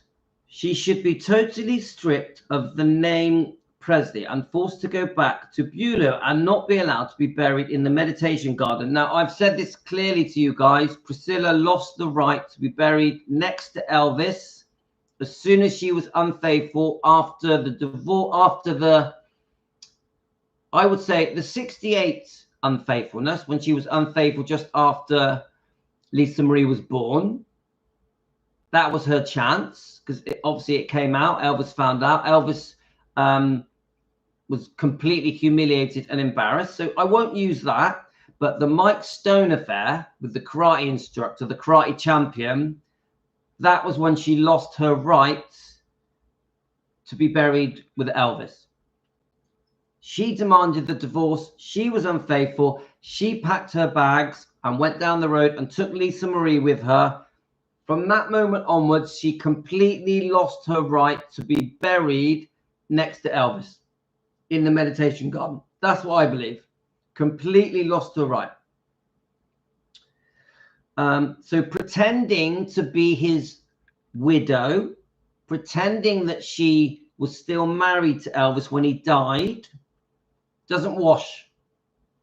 She should be totally stripped of the name Presley and forced to go back to Beulah and not be allowed to be buried in the meditation garden. Now, I've said this clearly to you guys. Priscilla lost the right to be buried next to Elvis as soon as she was unfaithful after the divorce, I would say the 68 unfaithfulness, when she was unfaithful just after Lisa Marie was born. That was her chance, because obviously it came out. Elvis found out. Elvis was completely humiliated and embarrassed. So I won't use that. But the Mike Stone affair with the karate instructor, the karate champion, that was when she lost her rights to be buried with Elvis. She demanded the divorce. She was unfaithful. She packed her bags and went down the road and took Lisa Marie with her. From that moment onwards, she completely lost her right to be buried next to Elvis in the meditation garden. That's what I believe. Completely lost her right. So pretending to be his widow, pretending that she was still married to Elvis when he died, doesn't wash.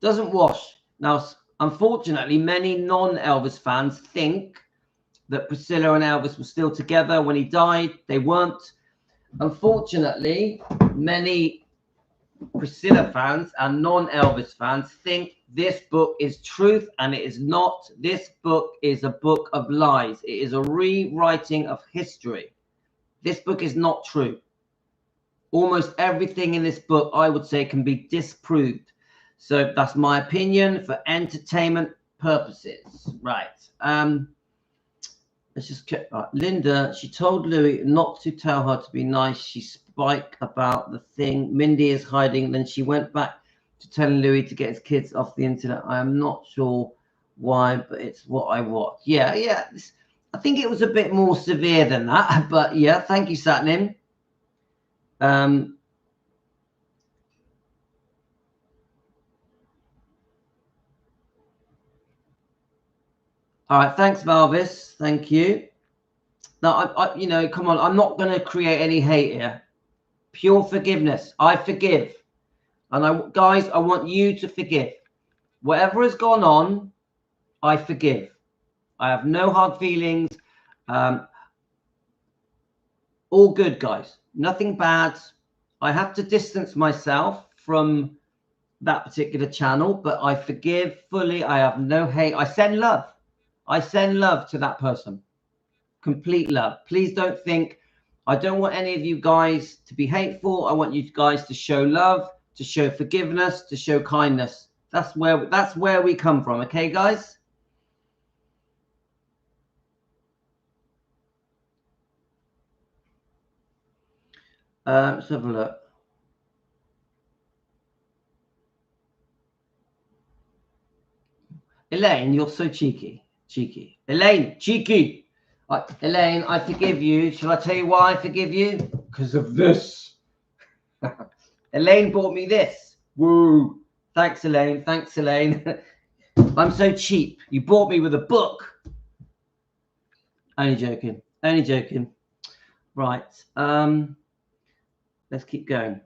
Doesn't wash. Now, unfortunately, many non-Elvis fans think that Priscilla and Elvis were still together when he died. They weren't. Unfortunately, many Priscilla fans and non-Elvis fans think this book is truth, and it is not. This book is a book of lies. It is a rewriting of history. This book is not true. Almost everything in this book, I would say, can be disproved. So that's my opinion for entertainment purposes. Right. Let's just check. Linda, she told Louis not to tell her to be nice. She spiked about the thing Mindy is hiding. Then she went back to telling Louis to get his kids off the internet. I am not sure why, but it's what I watch. Yeah, yeah. I think it was a bit more severe than that, but yeah, thank you, Satnam. All right, thanks, Valvis. Thank you. Now, you know, come on, I'm not going to create any hate here. Pure forgiveness. I forgive. And guys, I want you to forgive. Whatever has gone on, I forgive. I have no hard feelings. All good, guys. Nothing bad. I have to distance myself from that particular channel, but I forgive fully. I have no hate. I send love. I send love to that person. Complete love. Please don't think, I don't want any of you guys to be hateful. I want you guys to show love, to show forgiveness, to show kindness. That's where we come from. Okay, guys? Let's have a look. Elaine, you're so cheeky. Cheeky. Elaine, cheeky. Elaine, I forgive you. Shall I tell you why I forgive you? Because of this. Elaine bought me this. Woo. Thanks, Elaine. Thanks, Elaine. I'm so cheap. You bought me with a book. Only joking. Only joking. Right. Let's keep going.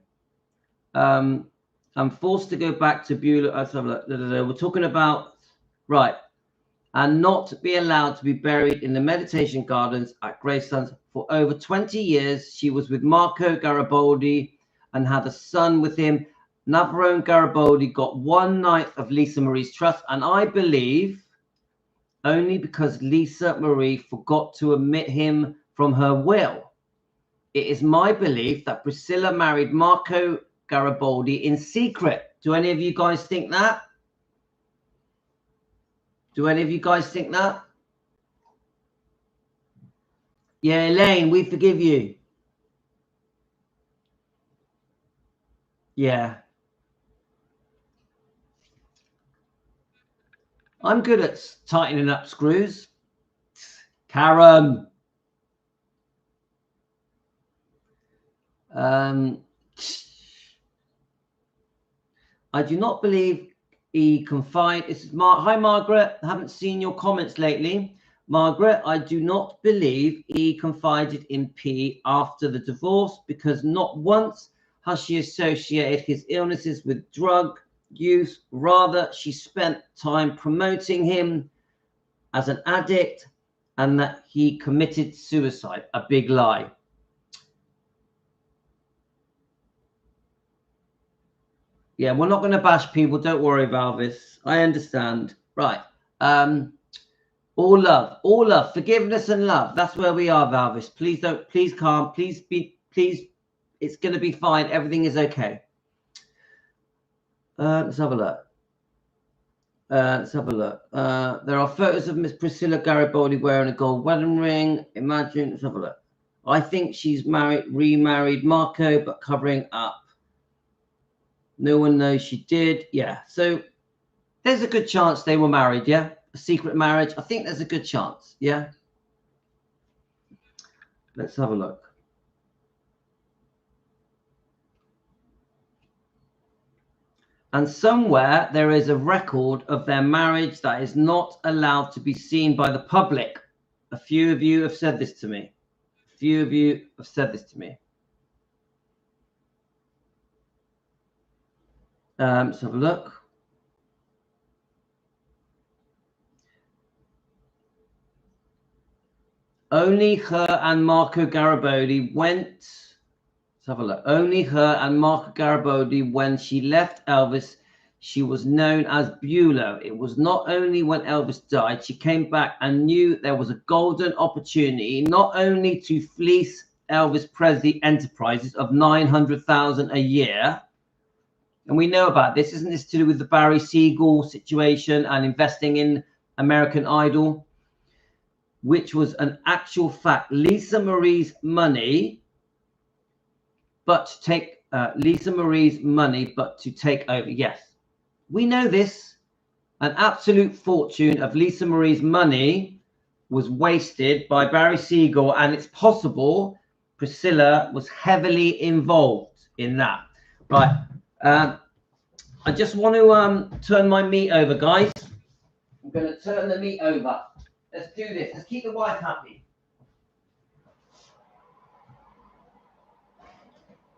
I'm forced to go back to Beulah. Let's have a look. We're talking about, right, and not be allowed to be buried in the meditation gardens at Gracelands. For over 20 years, she was with Marco Garibaldi and had a son with him. Navarone Garibaldi got 1/9 of Lisa Marie's trust, and I believe only because Lisa Marie forgot to omit him from her will. It is my belief that Priscilla married Marco Garibaldi in secret. Do any of you guys think that? Do any of you guys think that? Yeah, Elaine, we forgive you. Yeah. I'm good at tightening up screws. Karen. I do not believe he confided. This is Hi, Margaret. I haven't seen your comments lately. Margaret, I do not believe he confided in P after the divorce because not once has she associated his illnesses with drug use. Rather, she spent time promoting him as an addict and that he committed suicide. A big lie. Yeah, we're not going to bash people. Don't worry, Valvis. I understand. Right. All love, forgiveness and love. That's where we are, Valvis. Please calm. Please. It's going to be fine. Everything is okay. Let's have a look. There are photos of Miss Priscilla Garibaldi wearing a gold wedding ring. Imagine. Let's have a look. I think she's remarried Marco, but covering up. No one knows she did. Yeah. So there's a good chance they were married. Yeah. A secret marriage. I think there's a good chance. Yeah. Let's have a look. And somewhere there is a record of their marriage that is not allowed to be seen by the public. A few of you have said this to me. Let's have a look. Only her and Marco Garibaldi went. Let's have a look. Only her and Marco Garibaldi, when she left Elvis, she was known as Beulah. It was not only when Elvis died, she came back and knew there was a golden opportunity, not only to fleece Elvis Presley Enterprises of $900,000 a year. And we know about this. Isn't this to do with the Barry Siegel situation and investing in American Idol? which was an actual fact. Lisa Marie's money, but to take Lisa Marie's money, but to take over. Yes, we know this. An absolute fortune of Lisa Marie's money was wasted by Barry Siegel, and it's possible Priscilla was heavily involved in that. Right. I just want to turn my meat over, guys. I'm going to turn the meat over. Let's do this. Let's keep the wife happy.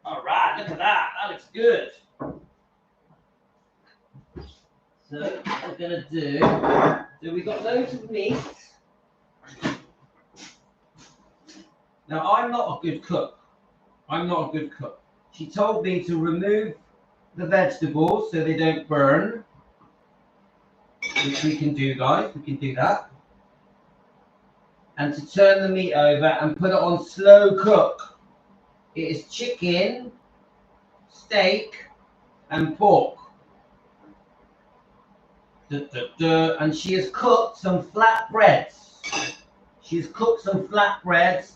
All right, look at that. That looks good. So what we're going to do, so we've got loads of meat. Now, I'm not a good cook. I'm not a good cook. She told me to remove the vegetables so they don't burn, which we can do, guys. We can do that. And to turn the meat over and put it on slow cook. It is chicken, steak, and pork. And she has cooked some flatbreads. She's cooked some flatbreads.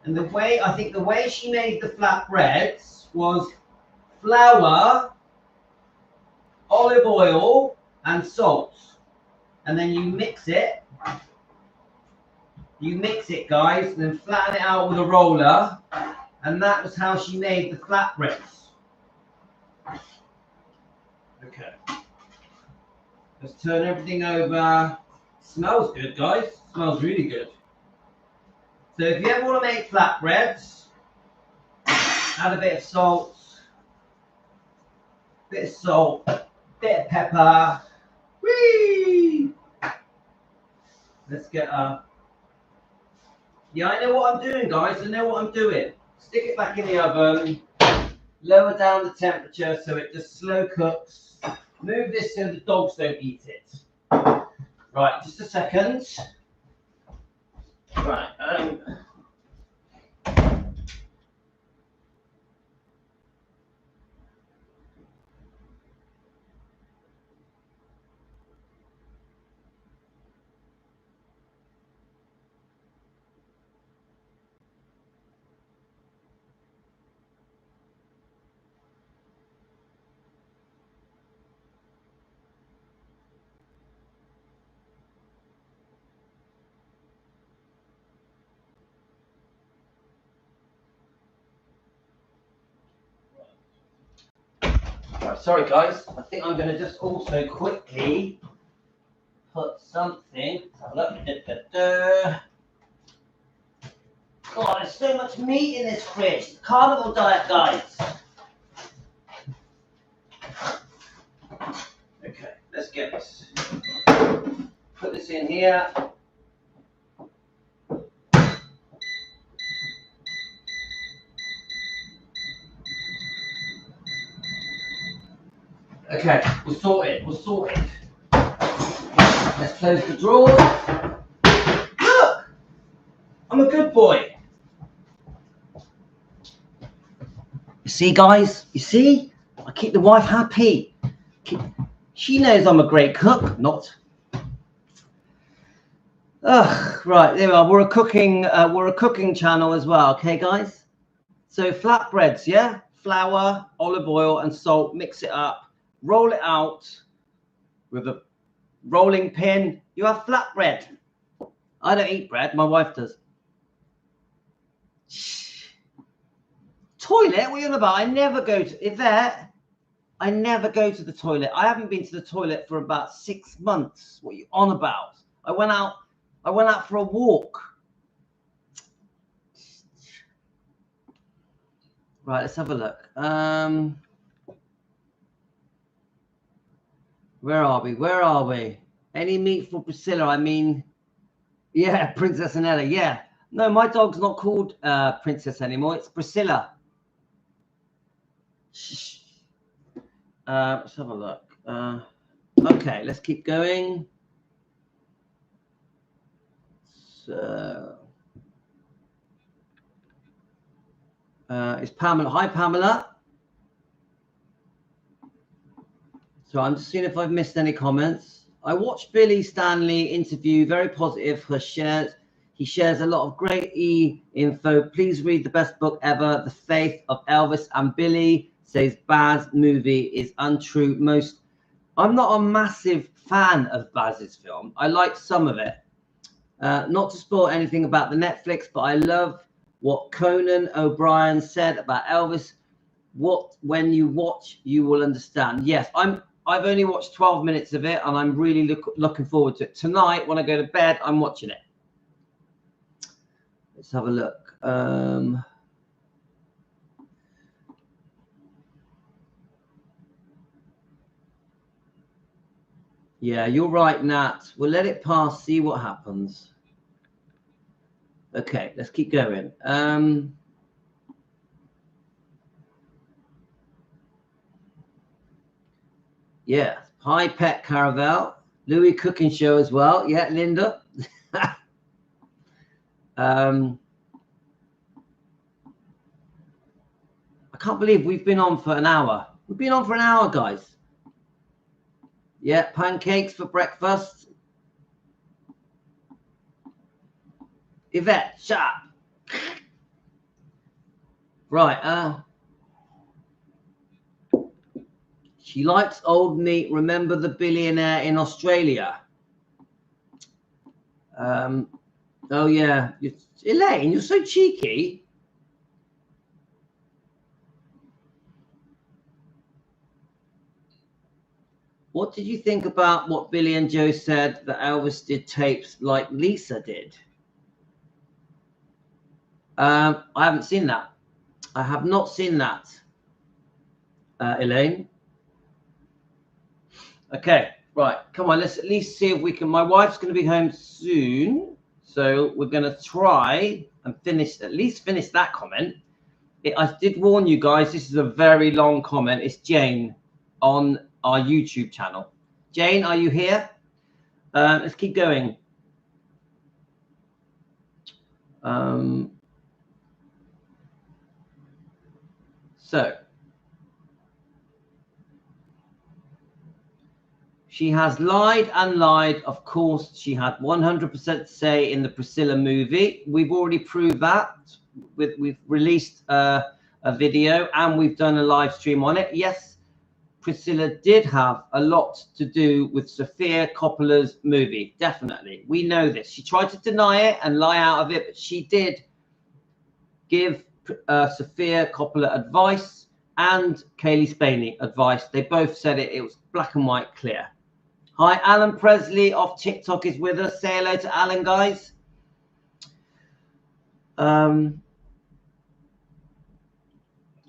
And the way she made the flatbreads was flour, olive oil, and salt. And then you mix it. You mix it, guys, and then flatten it out with a roller. And that was how she made the flatbreads. Okay. Let's turn everything over. Smells good, guys. Smells really good. So if you ever want to make flatbreads, add a bit of salt, bit of pepper. Whee! Let's get a... Yeah, I know what I'm doing, guys. I know what I'm doing. Stick it back in the oven. Lower down the temperature so it just slow cooks. Move this so the dogs don't eat it. Right, just a second. Right. Sorry, guys. I think I'm going to just also quickly put something. Look. God, there's so much meat in this fridge. It's carnival diet, guys. Okay, let's get this. Put this in here. Okay, we'll sort it. Let's close the drawer. Look! I'm a good boy. You see, guys? You see? I keep the wife happy. She knows I'm a great cook, not. Right, there we are. We're a cooking channel as well, okay, guys? So flatbreads, yeah? Flour, olive oil, and salt. Mix it up. Roll it out with a rolling pin. You have flatbread. I don't eat bread. My wife does. Toilet? What are you on about? I never go to Yvette. I never go to the toilet. I haven't been to the toilet for about 6 months. What are you on about? I went out for a walk. Right, let's have a look. Where are we? Any meat for Priscilla? I mean, yeah, Princess Anella. Yeah. No, my dog's not called Princess anymore. It's Priscilla. Let's have a look. Okay, let's keep going. So, it's Pamela. Hi, Pamela. So I'm just seeing if I've missed any comments. I watched Billy Stanley interview, very positive. Her shares. He shares a lot of great info. Please read the best book ever, The Faith of Elvis and Billy. Says Baz movie is untrue. I'm not a massive fan of Baz's film. I like some of it. Not to spoil anything about the Netflix, but I love what Conan O'Brien said about Elvis. When you watch, you will understand. Yes, I've only watched 12 minutes of it, and I'm really looking forward to it. Tonight, when I go to bed, I'm watching it. Let's have a look. Yeah, you're right, Nat. We'll let it pass, see what happens. Okay, let's keep going. Yeah, hi, Pet Caravel. Louis Cooking Show as well. Yeah, Linda. I can't believe we've been on for an hour. We've been on for an hour, guys. Yeah, pancakes for breakfast. Yvette, shut up. Right. She likes old meat. Remember the billionaire in Australia? Oh, yeah. Elaine, you're so cheeky. What did you think about what Billy and Joe said that Elvis did tapes like Lisa did? I haven't seen that. I have not seen that, Elaine. Okay, right. Come on, let's at least see if we can. My wife's going to be home soon, so we're going to try and at least finish that comment. I did warn you guys, this is a very long comment. It's Jane on our YouTube channel. Jane, are you here? Let's keep going. So she has lied and lied. Of course, she had 100% say in the Priscilla movie. We've already proved that. We've released a video and we've done a live stream on it. Yes, Priscilla did have a lot to do with Sofia Coppola's movie. Definitely. We know this. She tried to deny it and lie out of it, but she did give Sofia Coppola advice and Kaylee Spaney advice. They both said it. It was black and white clear. Hi, Alan Presley of TikTok is with us. Say hello to Alan, guys.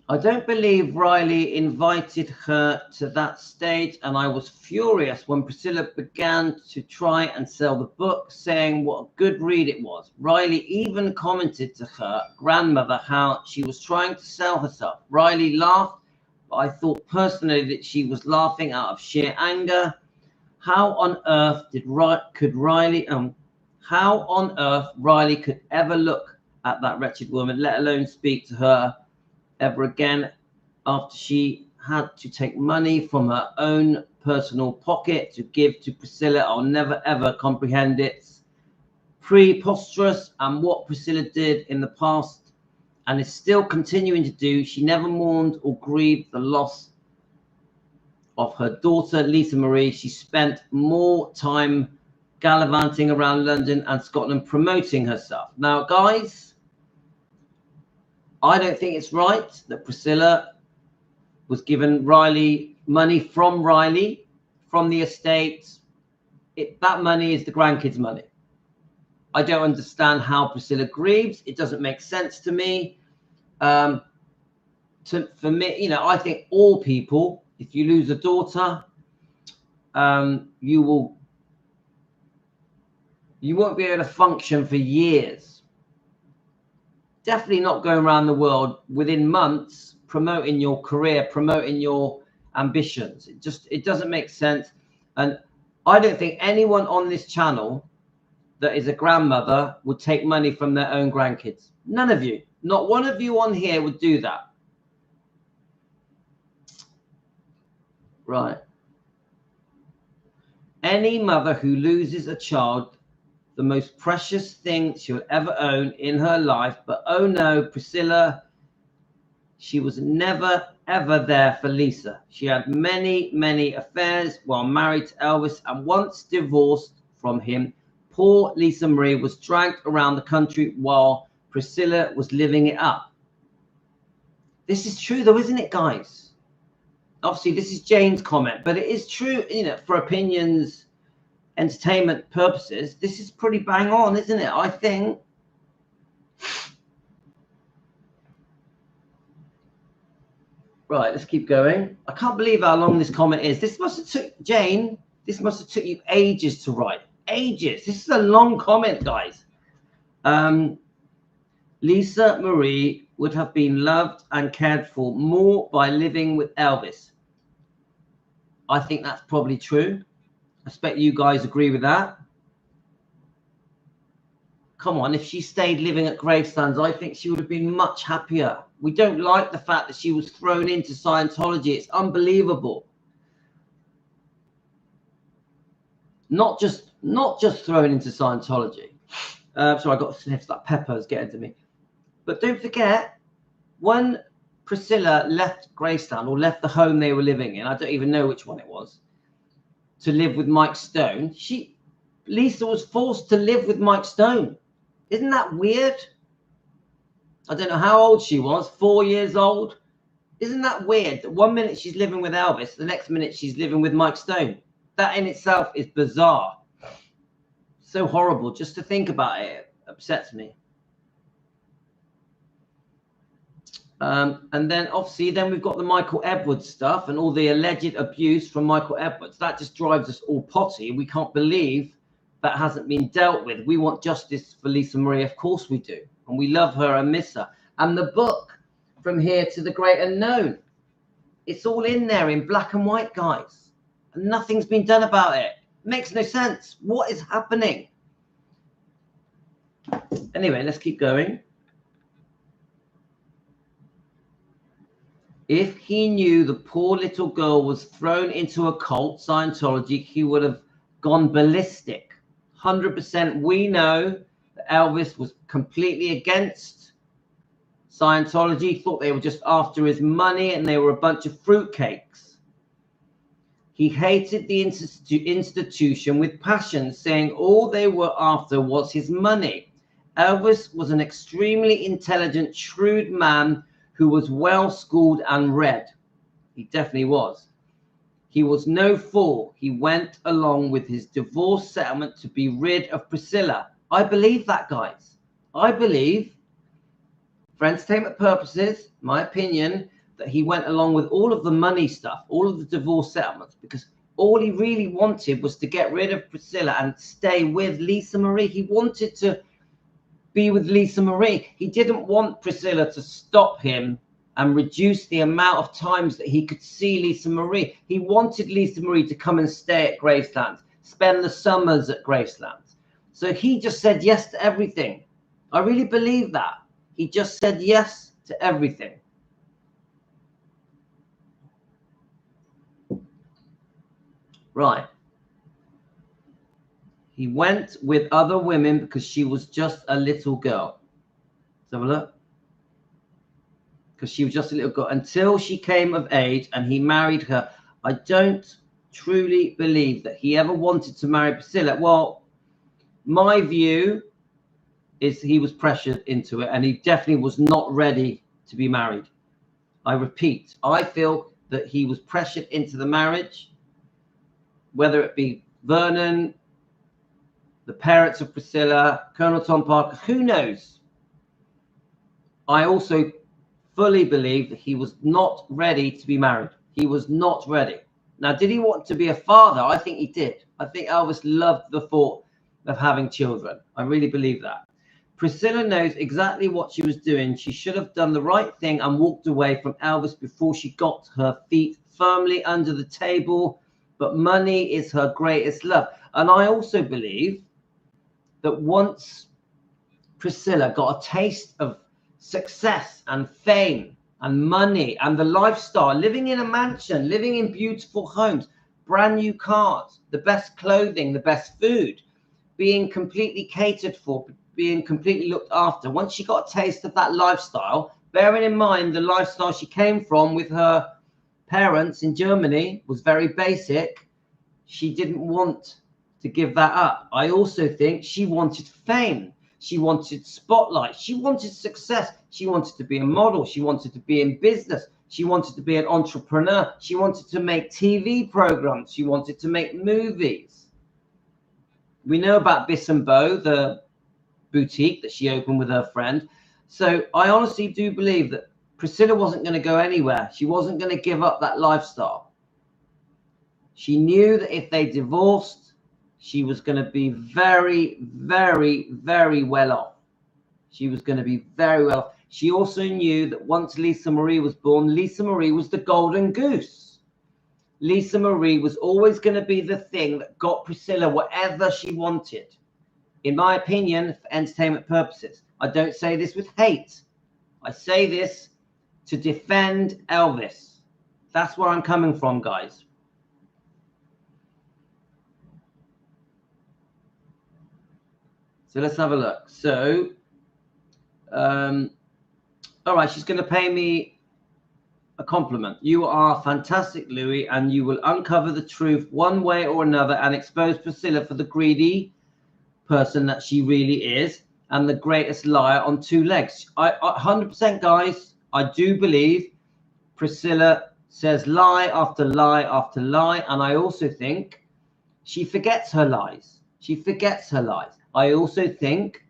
I don't believe Riley invited her to that stage, and I was furious when Priscilla began to try and sell the book, saying what a good read it was. Riley even commented to her grandmother how she was trying to sell herself. Riley laughed, but I thought personally that she was laughing out of sheer anger. How on earth Riley could ever look at that wretched woman, let alone speak to her ever again, after she had to take money from her own personal pocket to give to Priscilla? I'll never ever comprehend it. It's preposterous, and what Priscilla did in the past and is still continuing to do. She never mourned or grieved the loss of her daughter, Lisa Marie. She spent more time gallivanting around London and Scotland promoting herself. Now, guys, I don't think it's right that Priscilla was given Riley money from Riley, from the estate. That money is the grandkids' money. I don't understand how Priscilla grieves. It doesn't make sense to me. For me, I think all people, if you lose a daughter, you won't be able to function for years. Definitely not going around the world within months promoting your career, promoting your ambitions. It doesn't make sense. And I don't think anyone on this channel that is a grandmother would take money from their own grandkids. None of you. Not one of you on here would do that. Right. Any mother who loses a child, the most precious thing she'll ever own in her life. But oh no, Priscilla, she was never, ever there for Lisa. She had many, many affairs while married to Elvis, and once divorced from him, poor Lisa Marie was dragged around the country while Priscilla was living it up. This is true though, isn't it, guys? Obviously, this is Jane's comment, but it is true, you know, for opinions, entertainment purposes. This is pretty bang on, isn't it? I think. Right, let's keep going. I can't believe how long this comment is. This must have took, Jane, this must have took you ages to write. Ages. This is a long comment, guys. Lisa Marie would have been loved and cared for more by living with Elvis. I think that's probably true. I expect you guys agree with that. Come on, if she stayed living at Gravestones, I think she would have been much happier. We don't like the fact that she was thrown into Scientology. It's unbelievable. Not just thrown into Scientology. Sorry, I got sniffs, that pepper's getting to me. But don't forget, when Priscilla left Gravestone, or left the home they were living in, I don't even know which one it was, to live with Mike Stone, Lisa was forced to live with Mike Stone. Isn't that weird? I don't know how old she was, 4 years old. Isn't that weird that 1 minute she's living with Elvis, the next minute she's living with Mike Stone? That in itself is bizarre. So horrible. Just to think about it upsets me. And then obviously we've got the Michael Edwards stuff and all the alleged abuse from Michael Edwards. That just drives us all potty. We can't believe that hasn't been dealt with. We want justice for Lisa Marie. Of course we do. And we love her and miss her. And the book, From Here to the Great Unknown, it's all in there in black and white, guys. And nothing's been done about it. Makes no sense. What is happening? Anyway, let's keep going. If he knew the poor little girl was thrown into a cult, Scientology, he would have gone ballistic. 100%. We know that Elvis was completely against Scientology, thought they were just after his money and they were a bunch of fruitcakes. He hated the institution with passion, saying all they were after was his money. Elvis was an extremely intelligent, shrewd man who was well schooled and read. He definitely was. He was no fool. He went along with his divorce settlement to be rid of Priscilla. I believe that, guys. I believe, for entertainment purposes, my opinion, that he went along with all of the money stuff, all of the divorce settlements, because all he really wanted was to get rid of Priscilla and stay with Lisa Marie. He wanted to be with Lisa Marie. He didn't want Priscilla to stop him and reduce the amount of times that he could see Lisa Marie. He wanted Lisa Marie to come and stay at Gravestones, spend the summers at Gravestones. So he just said yes to everything. I really believe that. He just said yes to everything. Right. He went with other women because she was just a little girl. Let's have a look. Because she was just a little girl until she came of age and he married her. I don't truly believe that he ever wanted to marry Priscilla. Well, my view is he was pressured into it and he definitely was not ready to be married. I repeat, I feel that he was pressured into the marriage, whether it be Vernon, the parents of Priscilla, Colonel Tom Parker, who knows? I also fully believe that he was not ready to be married. He was not ready. Now, did he want to be a father? I think he did. I think Elvis loved the thought of having children. I really believe that. Priscilla knows exactly what she was doing. She should have done the right thing and walked away from Elvis before she got her feet firmly under the table. But money is her greatest love. And I also believe that once Priscilla got a taste of success and fame and money and the lifestyle, living in a mansion, living in beautiful homes, brand new cars, the best clothing, the best food, being completely catered for, being completely looked after. Once she got a taste of that lifestyle, bearing in mind the lifestyle she came from with her parents in Germany was very basic, she didn't want to give that up. I also think she wanted fame. She wanted spotlight. She wanted success. She wanted to be a model. She wanted to be in business. She wanted to be an entrepreneur. She wanted to make TV programs. She wanted to make movies. We know about Biss and Bo, the boutique that she opened with her friend. So I honestly do believe that Priscilla wasn't going to go anywhere. She wasn't going to give up that lifestyle. She knew that if they divorced, she was going to be very, very, very well off. She was going to be very well off. She also knew that once Lisa Marie was born, Lisa Marie was the golden goose. Lisa Marie was always going to be the thing that got Priscilla whatever she wanted. In my opinion, for entertainment purposes. I don't say this with hate. I say this to defend Elvis. That's where I'm coming from, guys. So let's have a look. So, all right, she's going to pay me a compliment. You are fantastic, Louis, and you will uncover the truth one way or another and expose Priscilla for the greedy person that she really is and the greatest liar on two legs. I 100%, guys, I do believe Priscilla says lie after lie after lie, and I also think she forgets her lies. She forgets her lies. I also think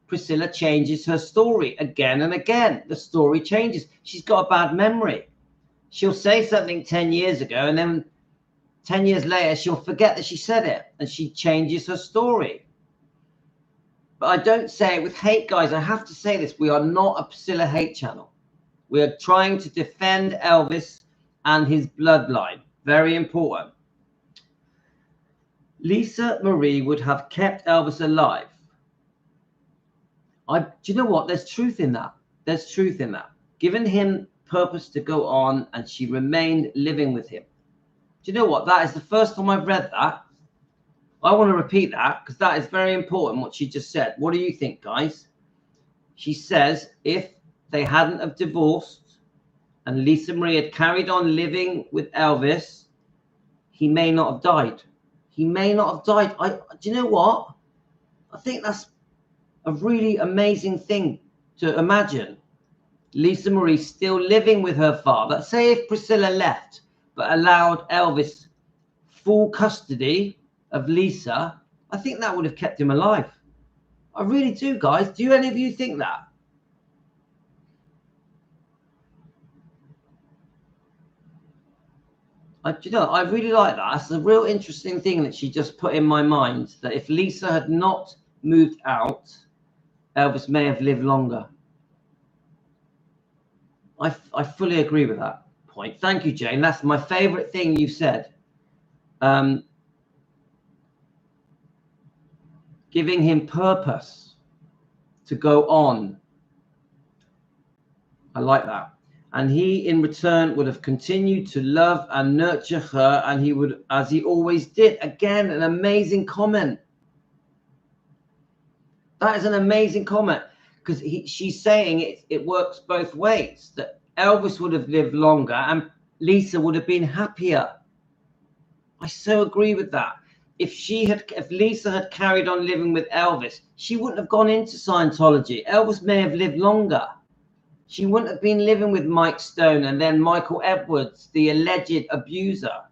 Priscilla changes her story again and again. The story changes. She's got a bad memory. She'll say something 10 years ago, and then 10 years later, she'll forget that she said it, and she changes her story. But I don't say it with hate, guys. I have to say this. We are not a Priscilla hate channel. We are trying to defend Elvis and his bloodline. Very important. Lisa Marie would have kept Elvis alive. Do you know what? There's truth in that. There's truth in that. Given him purpose to go on, and she remained living with him. Do you know what? That is the first time I've read that. I want to repeat that because that is very important, what she just said. What do you think, guys? She says if they hadn't have divorced and Lisa Marie had carried on living with Elvis, he may not have died. He may not have died. Do you know what? I think that's a really amazing thing to imagine. Lisa Marie still living with her father. Say if Priscilla left but allowed Elvis full custody of Lisa, I think that would have kept him alive. I really do, guys. Do any of you think that? Do you know, I really like that. That's a real interesting thing that she just put in my mind, that if Lisa had not moved out, Elvis may have lived longer. I fully agree with that point. Thank you, Jane. That's my favorite thing you said. Giving him purpose to go on. I like that. And he, in return, would have continued to love and nurture her, and he would, as he always did. Again, an amazing comment. That is an amazing comment, because she's saying it works both ways, that Elvis would have lived longer and Lisa would have been happier. I so agree with that. If Lisa had carried on living with Elvis, she wouldn't have gone into Scientology. Elvis may have lived longer. She wouldn't have been living with Mike Stone and then Michael Edwards, the alleged abuser.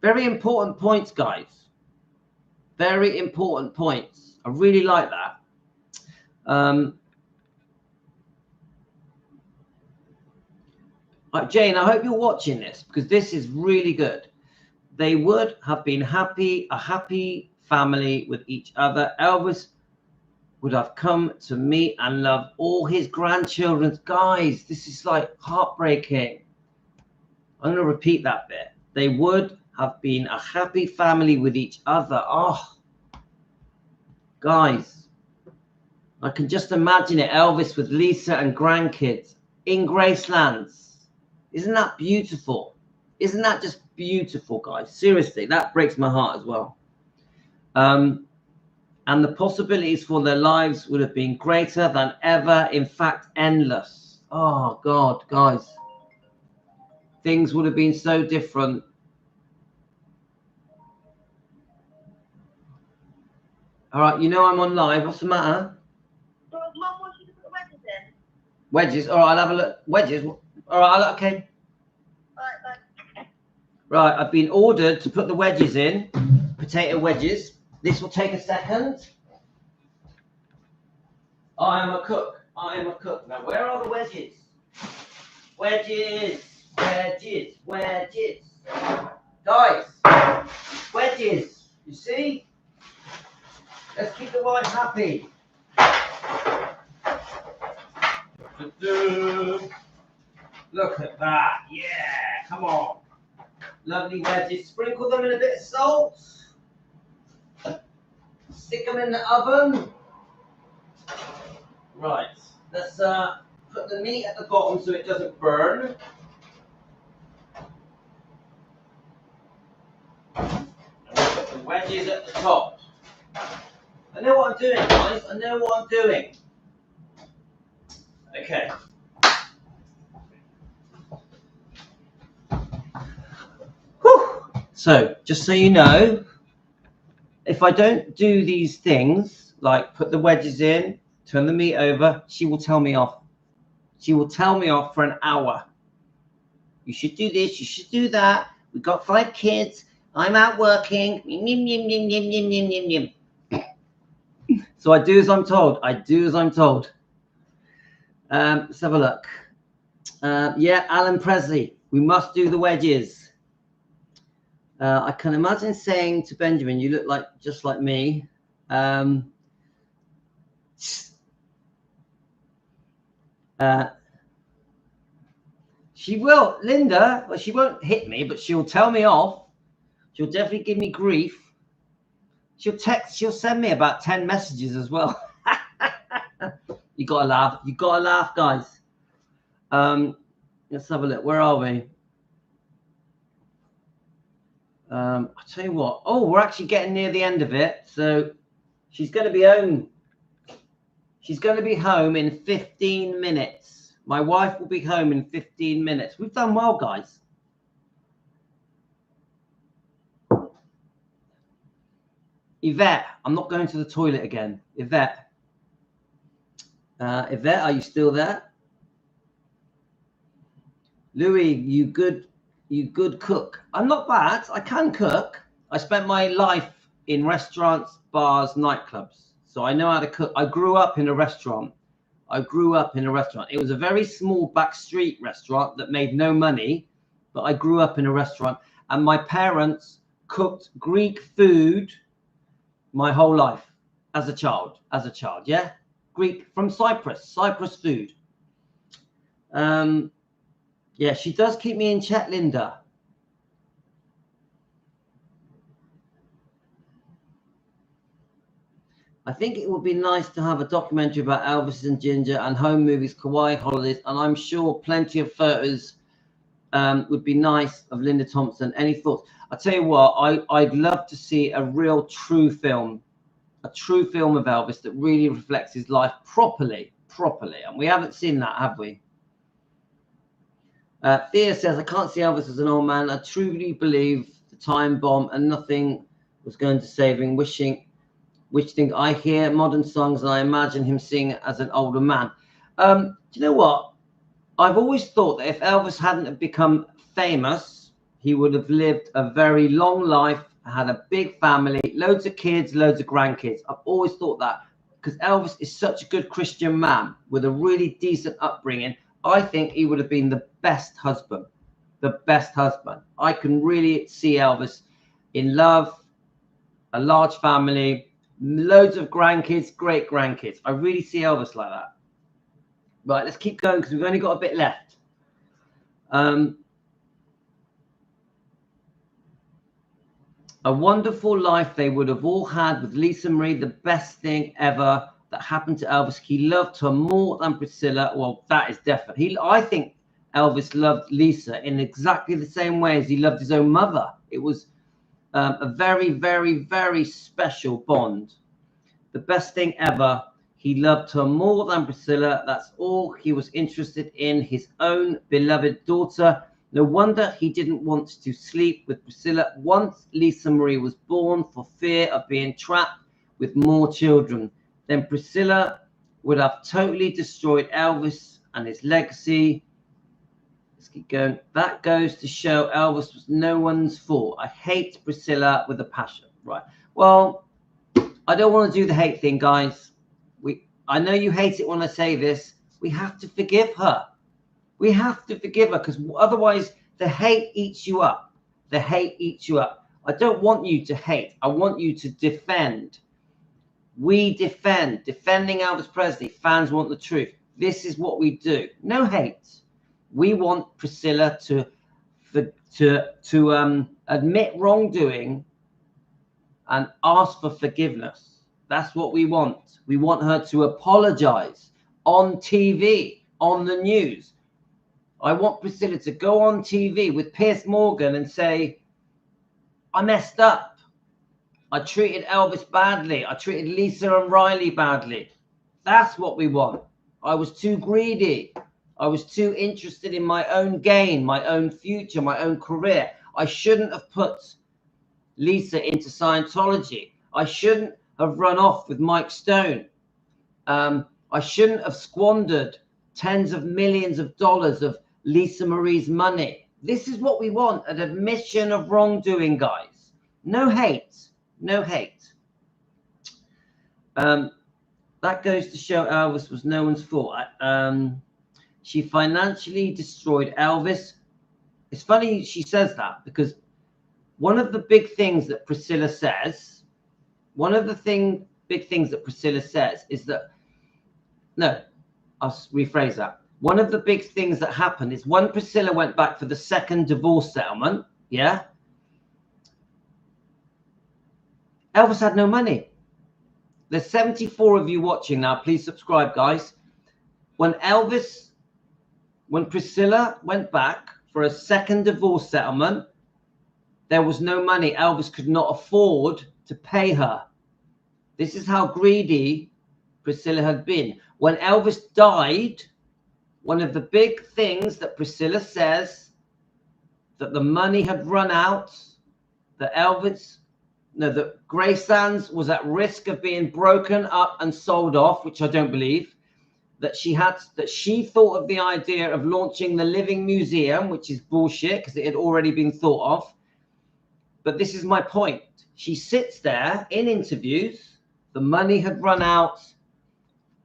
Very important points, guys. Very important points. I really like that. Jane, I hope you're watching this, because this is really good. They would have been happy, a happy family with each other. Elvis would have come to meet and love all his grandchildren. Guys, this is like heartbreaking. I'm going to repeat that bit. They would have been a happy family with each other. Oh, guys, I can just imagine it. Elvis with Lisa and grandkids in Gracelands. Isn't that beautiful? Isn't that just beautiful, guys? Seriously, that breaks my heart as well. and the possibilities for their lives would have been greater than ever, in fact, endless. Oh, God, guys. Things would have been so different. All right, you know I'm on live. What's the matter? Well, Mum wants you to put the wedges in. Wedges? All right, I'll have a look. Wedges? All right, okay. Bye. Right, I've been ordered to put the wedges in. Potato wedges. This will take a second. I am a cook. I am a cook. Now, where are the wedges? Wedges. Wedges. Wedges. Guys, wedges. You see? Let's keep the wife happy. Look at that. Yeah, come on. Lovely wedges. Sprinkle them in a bit of salt. Stick them in the oven. Right. Let's put the meat at the bottom so it doesn't burn. And we'll put the wedges at the top. I know what I'm doing, guys. I know what I'm doing. Okay. Whew. So, just so you know, if I don't do these things, like put the wedges in, turn the meat over, she will tell me off. She will tell me off for an hour. You should do this, you should do that. We've got 5 kids. I'm out working. So I do as I'm told. I do as I'm told. Let's have a look. Yeah, Alan Presley. We must do the wedges. I can imagine saying to Benjamin, you look like just like me. She will, Linda, well, she won't hit me, but she'll tell me off. She'll definitely give me grief. She'll send me about 10 messages as well. You gotta laugh. You gotta laugh, guys. Let's have a look. Where are we? I'll tell you what. Oh, we're actually getting near the end of it. So she's going to be home. She's going to be home in 15 minutes. My wife will be home in 15 minutes. We've done well, guys. Yvette, I'm not going to the toilet again. Yvette. Yvette, are you still there? Louis, you good cook. I'm not bad. I can cook. I spent my life in restaurants, bars, nightclubs. So I know how to cook. I grew up in a restaurant. It was a very small backstreet restaurant that made no money, but I grew up in a restaurant. And my parents cooked Greek food my whole life as a child, yeah? Greek from Cyprus food. Yeah, she does keep me in check, Linda. I think it would be nice to have a documentary about Elvis and Ginger and home movies, Kauai holidays, and I'm sure plenty of photos would be nice of Linda Thompson. Any thoughts? I'll tell you what, I'd love to see a real true film of Elvis that really reflects his life properly. And we haven't seen that, have we? Thea says, I can't see Elvis as an old man. I truly believe the time bomb and nothing was going to save him. Which thing I hear modern songs and I imagine him singing as an older man. Do you know what? I've always thought that if Elvis hadn't become famous, he would have lived a very long life, had a big family, loads of kids, loads of grandkids. I've always thought that because Elvis is such a good Christian man with a really decent upbringing. I think he would have been the best husband. I can really see Elvis in love, a large family, loads of grandkids, great grandkids. I really see Elvis like that. Right, let's keep going because we've only got a bit left. A wonderful life they would have all had with Lisa Marie, the best thing ever that happened to Elvis. He loved her more than Priscilla. Well, that is definite. I think Elvis loved Lisa in exactly the same way as he loved his own mother. It was a very, very, very special bond. The best thing ever. He loved her more than Priscilla. That's all he was interested in, his own beloved daughter. No wonder he didn't want to sleep with Priscilla once Lisa Marie was born for fear of being trapped with more children. Then Priscilla would have totally destroyed Elvis and his legacy. Let's keep going. That goes to show Elvis was no one's fault. I hate Priscilla with a passion. Right. Well, I don't want to do the hate thing, guys. I know you hate it when I say this. We have to forgive her. We have to forgive her, because otherwise the hate eats you up. The hate eats you up. I don't want you to hate. I want you to defend. We defend. Defending Elvis Presley. Fans want the truth. This is what we do. No hate. We want Priscilla to admit wrongdoing and ask for forgiveness. That's what we want. We want her to apologize on TV, on the news. I want Priscilla to go on TV with Piers Morgan and say, I messed up. I treated Elvis badly. I treated Lisa and Riley badly. That's what we want. I was too greedy. I was too interested in my own gain, my own future, my own career. I shouldn't have put Lisa into Scientology. I shouldn't have run off with Mike Stone. I shouldn't have squandered tens of millions of dollars of Lisa Marie's money. This is what we want, an admission of wrongdoing, guys. No hate. No hate. That goes to show Elvis was no one's fault. She financially destroyed Elvis. It's funny she says that, because one of the big things that Priscilla says, is that, no, I'll rephrase that. One of the big things that happened is when Priscilla went back for the second divorce settlement, yeah, Elvis had no money. There's 74 of you watching now. Please subscribe, guys. When Priscilla went back for a second divorce settlement, there was no money. Elvis could not afford to pay her. This is how greedy Priscilla had been. When Elvis died, one of the big things that Priscilla says, that the money had run out, that Graceland's was at risk of being broken up and sold off, which I don't believe. That she thought of the idea of launching the Living Museum, which is bullshit because it had already been thought of. But this is my point. She sits there in interviews. The money had run out,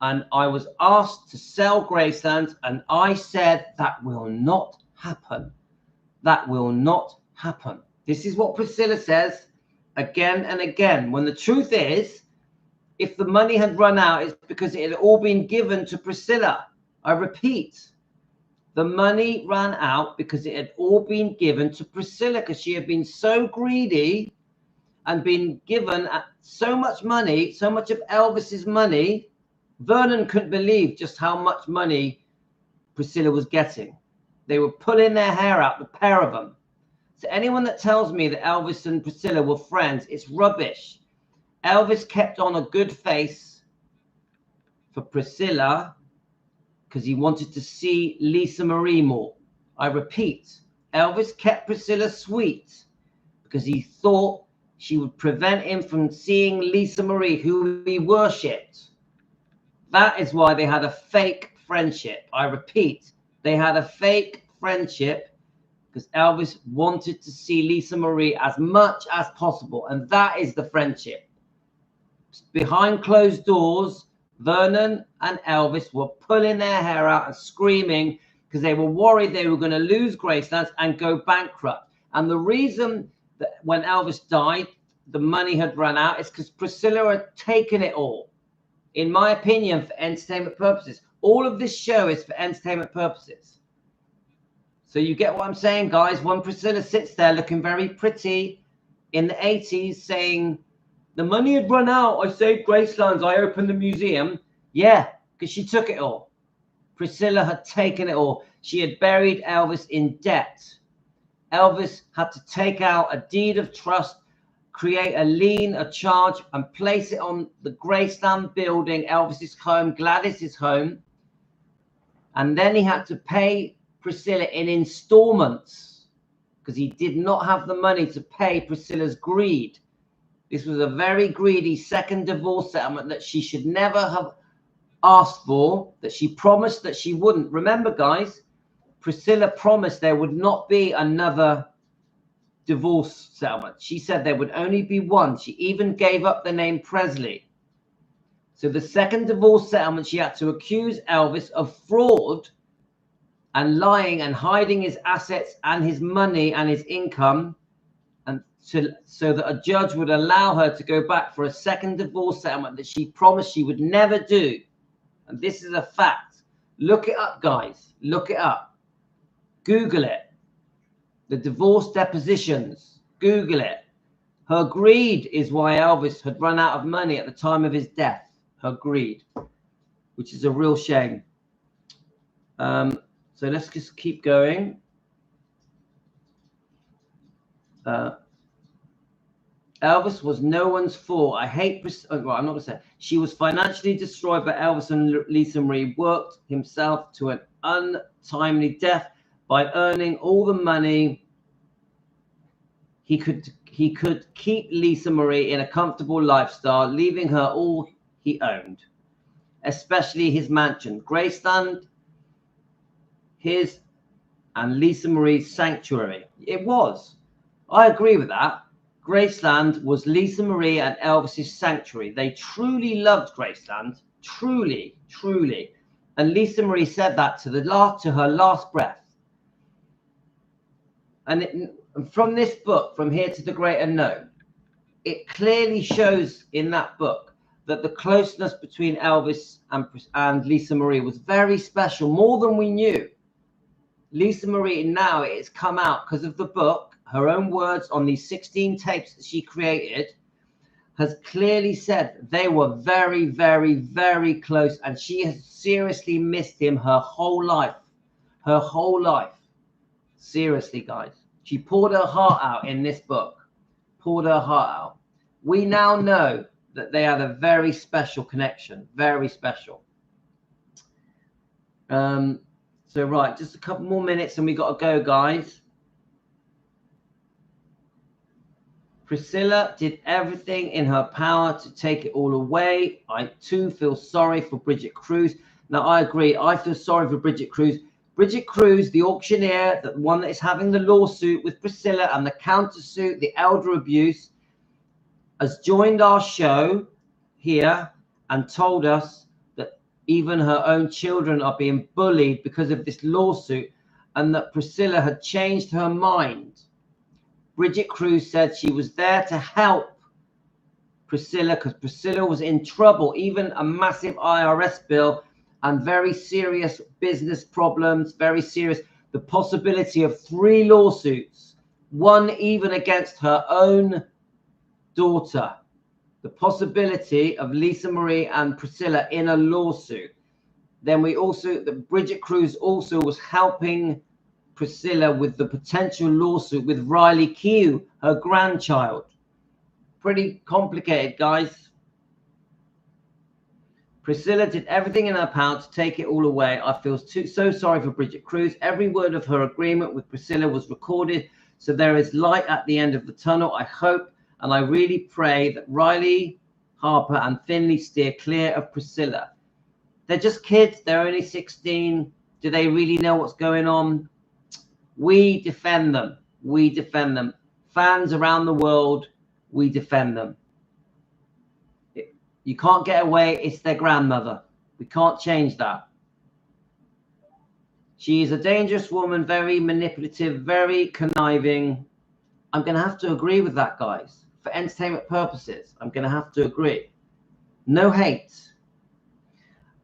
and I was asked to sell Graceland, and I said that will not happen. That will not happen. This is what Priscilla says again and again, when the truth is, if the money had run out, it's because it had all been given to Priscilla. I repeat, the money ran out because it had all been given to Priscilla, because she had been so greedy and been given so much money, so much of Elvis's money. Vernon couldn't believe just how much money Priscilla was getting. They were pulling their hair out, the pair of them. So anyone that tells me that Elvis and Priscilla were friends, it's rubbish. Elvis kept on a good face for Priscilla because he wanted to see Lisa Marie more. I repeat, Elvis kept Priscilla sweet because he thought she would prevent him from seeing Lisa Marie, who he worshipped. That is why they had a fake friendship. I repeat, they had a fake friendship because Elvis wanted to see Lisa Marie as much as possible. And that is the friendship. Behind closed doors, Vernon and Elvis were pulling their hair out and screaming because they were worried they were going to lose Graceland and go bankrupt. And the reason that when Elvis died, the money had run out is because Priscilla had taken it all. In my opinion, for entertainment purposes. All of this show is for entertainment purposes. So you get what I'm saying, guys? When Priscilla sits there looking very pretty in the 80s saying, the money had run out, I saved Graceland, I opened the museum. Yeah, because she took it all. Priscilla had taken it all. She had buried Elvis in debt. Elvis had to take out a deed of trust create a charge, and place it on the Graceland building, Elvis's home, Gladys's home. And then he had to pay Priscilla in installments because he did not have the money to pay Priscilla's greed. This was a very greedy second divorce settlement that she should never have asked for, that she promised that she wouldn't. Remember, guys, Priscilla promised there would not be another divorce settlement. She said there would only be one. She even gave up the name Presley. So the second divorce settlement, she had to accuse Elvis of fraud and lying and hiding his assets and his money and his income, and so that a judge would allow her to go back for a second divorce settlement that she promised she would never do. And this is a fact. Look it up, guys. Look it up. Google it. The divorce depositions. Google it. Her greed is why Elvis had run out of money at the time of his death. Her greed, which is a real shame. So let's just keep going. Elvis was no one's fault. I hate, well, I'm not going to say. She was financially destroyed by Elvis, and Lisa Marie worked himself to an untimely death by earning all the money he could keep Lisa Marie in a comfortable lifestyle, leaving her all he owned, especially his mansion, Graceland, his and Lisa Marie's sanctuary. It was. I agree with that. Graceland was Lisa Marie and Elvis's sanctuary. They truly loved Graceland. Truly, truly. And Lisa Marie said that to her last breath. And from this book, From Here to the Great Unknown, it clearly shows in that book that the closeness between Elvis and Lisa Marie was very special, more than we knew. Lisa Marie, now it's come out because of the book, her own words on these 16 tapes that she created, has clearly said they were very, very, very close, and she has seriously missed him her whole life. Her whole life. Seriously, guys. She poured her heart out in this book. Poured her heart out. We now know that they had a very special connection. Very special. So, right, just a couple more minutes and we got to go, guys. Priscilla did everything in her power to take it all away. I, too, feel sorry for Bridget Cruz. Now, I agree. I feel sorry for Bridget Cruz. Bridget Cruz, the auctioneer, the one that is having the lawsuit with Priscilla and the countersuit, the elder abuse, has joined our show here and told us that even her own children are being bullied because of this lawsuit, and that Priscilla had changed her mind. Bridget Cruz said she was there to help Priscilla because Priscilla was in trouble, even a massive IRS bill and very serious business problems, very serious. The possibility of 3 lawsuits, one even against her own daughter. The possibility of Lisa Marie and Priscilla in a lawsuit. Then we also, Bridget Cruz also was helping Priscilla with the potential lawsuit with Riley Q, her grandchild. Pretty complicated, guys. Priscilla did everything in her power to take it all away. I feel so sorry for Bridget Cruz. Every word of her agreement with Priscilla was recorded, so there is light at the end of the tunnel, I hope, and I really pray that Riley, Harper, and Finley steer clear of Priscilla. They're just kids. They're only 16. Do they really know what's going on? We defend them. We defend them. Fans around the world, we defend them. You can't get away. It's their grandmother. We can't change that. She is a dangerous woman, very manipulative, very conniving. I'm going to have to agree with that, guys. For entertainment purposes, I'm going to have to agree. No hate.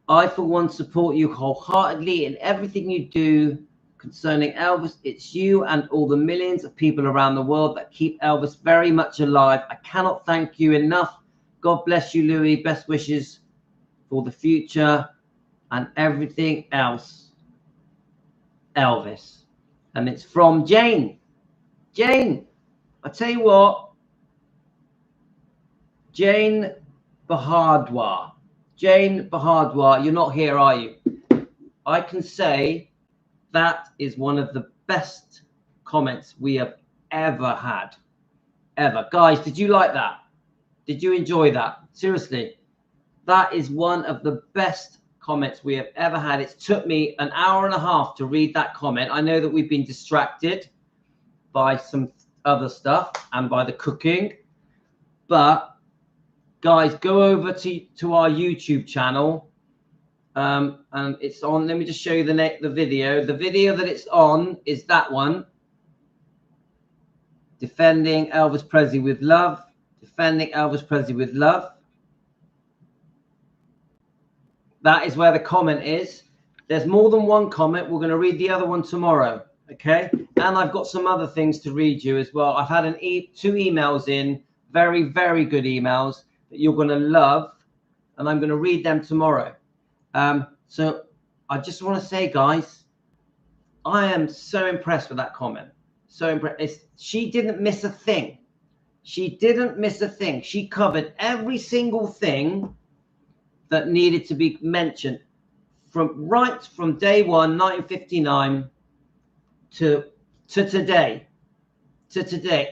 I, for one, support you wholeheartedly in everything you do concerning Elvis. It's you and all the millions of people around the world that keep Elvis very much alive. I cannot thank you enough. God bless you, Louis. Best wishes for the future and everything else. Elvis. And it's from Jane. Jane, I tell you what, Jane Bahadwar. Jane Bahadwar, you're not here, are you? I can say that is one of the best comments we have ever had. Ever. Guys, did you like that? Did you enjoy that? Seriously, that is one of the best comments we have ever had. It took me an hour and a half to read that comment. I know that we've been distracted by some other stuff and by the cooking, but guys, go over to our YouTube channel, and it's on. Let me just show you the video. The video that it's on is that one. Defending Elvis Presley with love. Defending Elvis Presley with love. That is where the comment is. There's more than one comment. We're going to read the other one tomorrow. Okay. And I've got some other things to read you as well. I've had two emails in, very, very good emails that you're going to love. And I'm going to read them tomorrow. So I just want to say, guys, I am so impressed with that comment. So impressed. She didn't miss a thing. She didn't miss a thing. She covered every single thing that needed to be mentioned from day one, 1959 to today,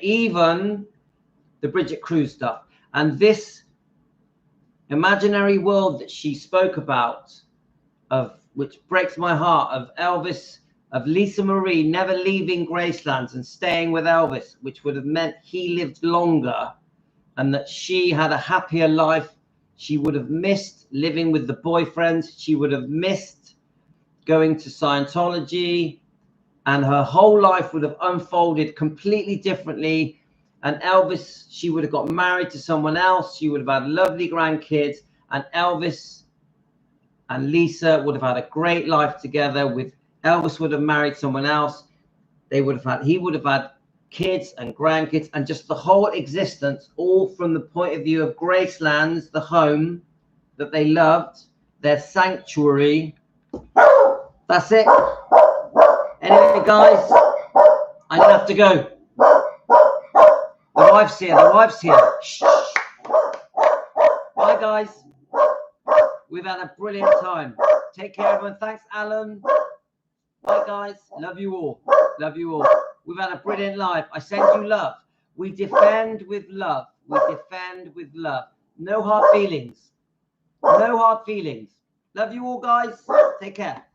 even the Bridget Cruz stuff. And this imaginary world that she spoke about, which breaks my heart, of Elvis, of Lisa Marie never leaving Gracelands and staying with Elvis, which would have meant he lived longer and that she had a happier life. She would have missed living with the boyfriends. She would have missed going to Scientology, and her whole life would have unfolded completely differently. And Elvis, she would have got married to someone else. She would have had lovely grandkids, and Elvis and Lisa would have had a great life together. With Elvis would have married someone else. He would have had kids and grandkids, and just the whole existence, all from the point of view of Gracelands, the home that they loved, their sanctuary. That's it. Anyway, guys, I'm gonna have to go. The wife's here. The wife's here. Shh. Bye, guys. We've had a brilliant time. Take care, everyone. Thanks, Alan. Bye, guys. Love you all. Love you all. We've had a brilliant life. I send you love. We defend with love. We defend with love. No hard feelings. No hard feelings. Love you all, guys. Take care.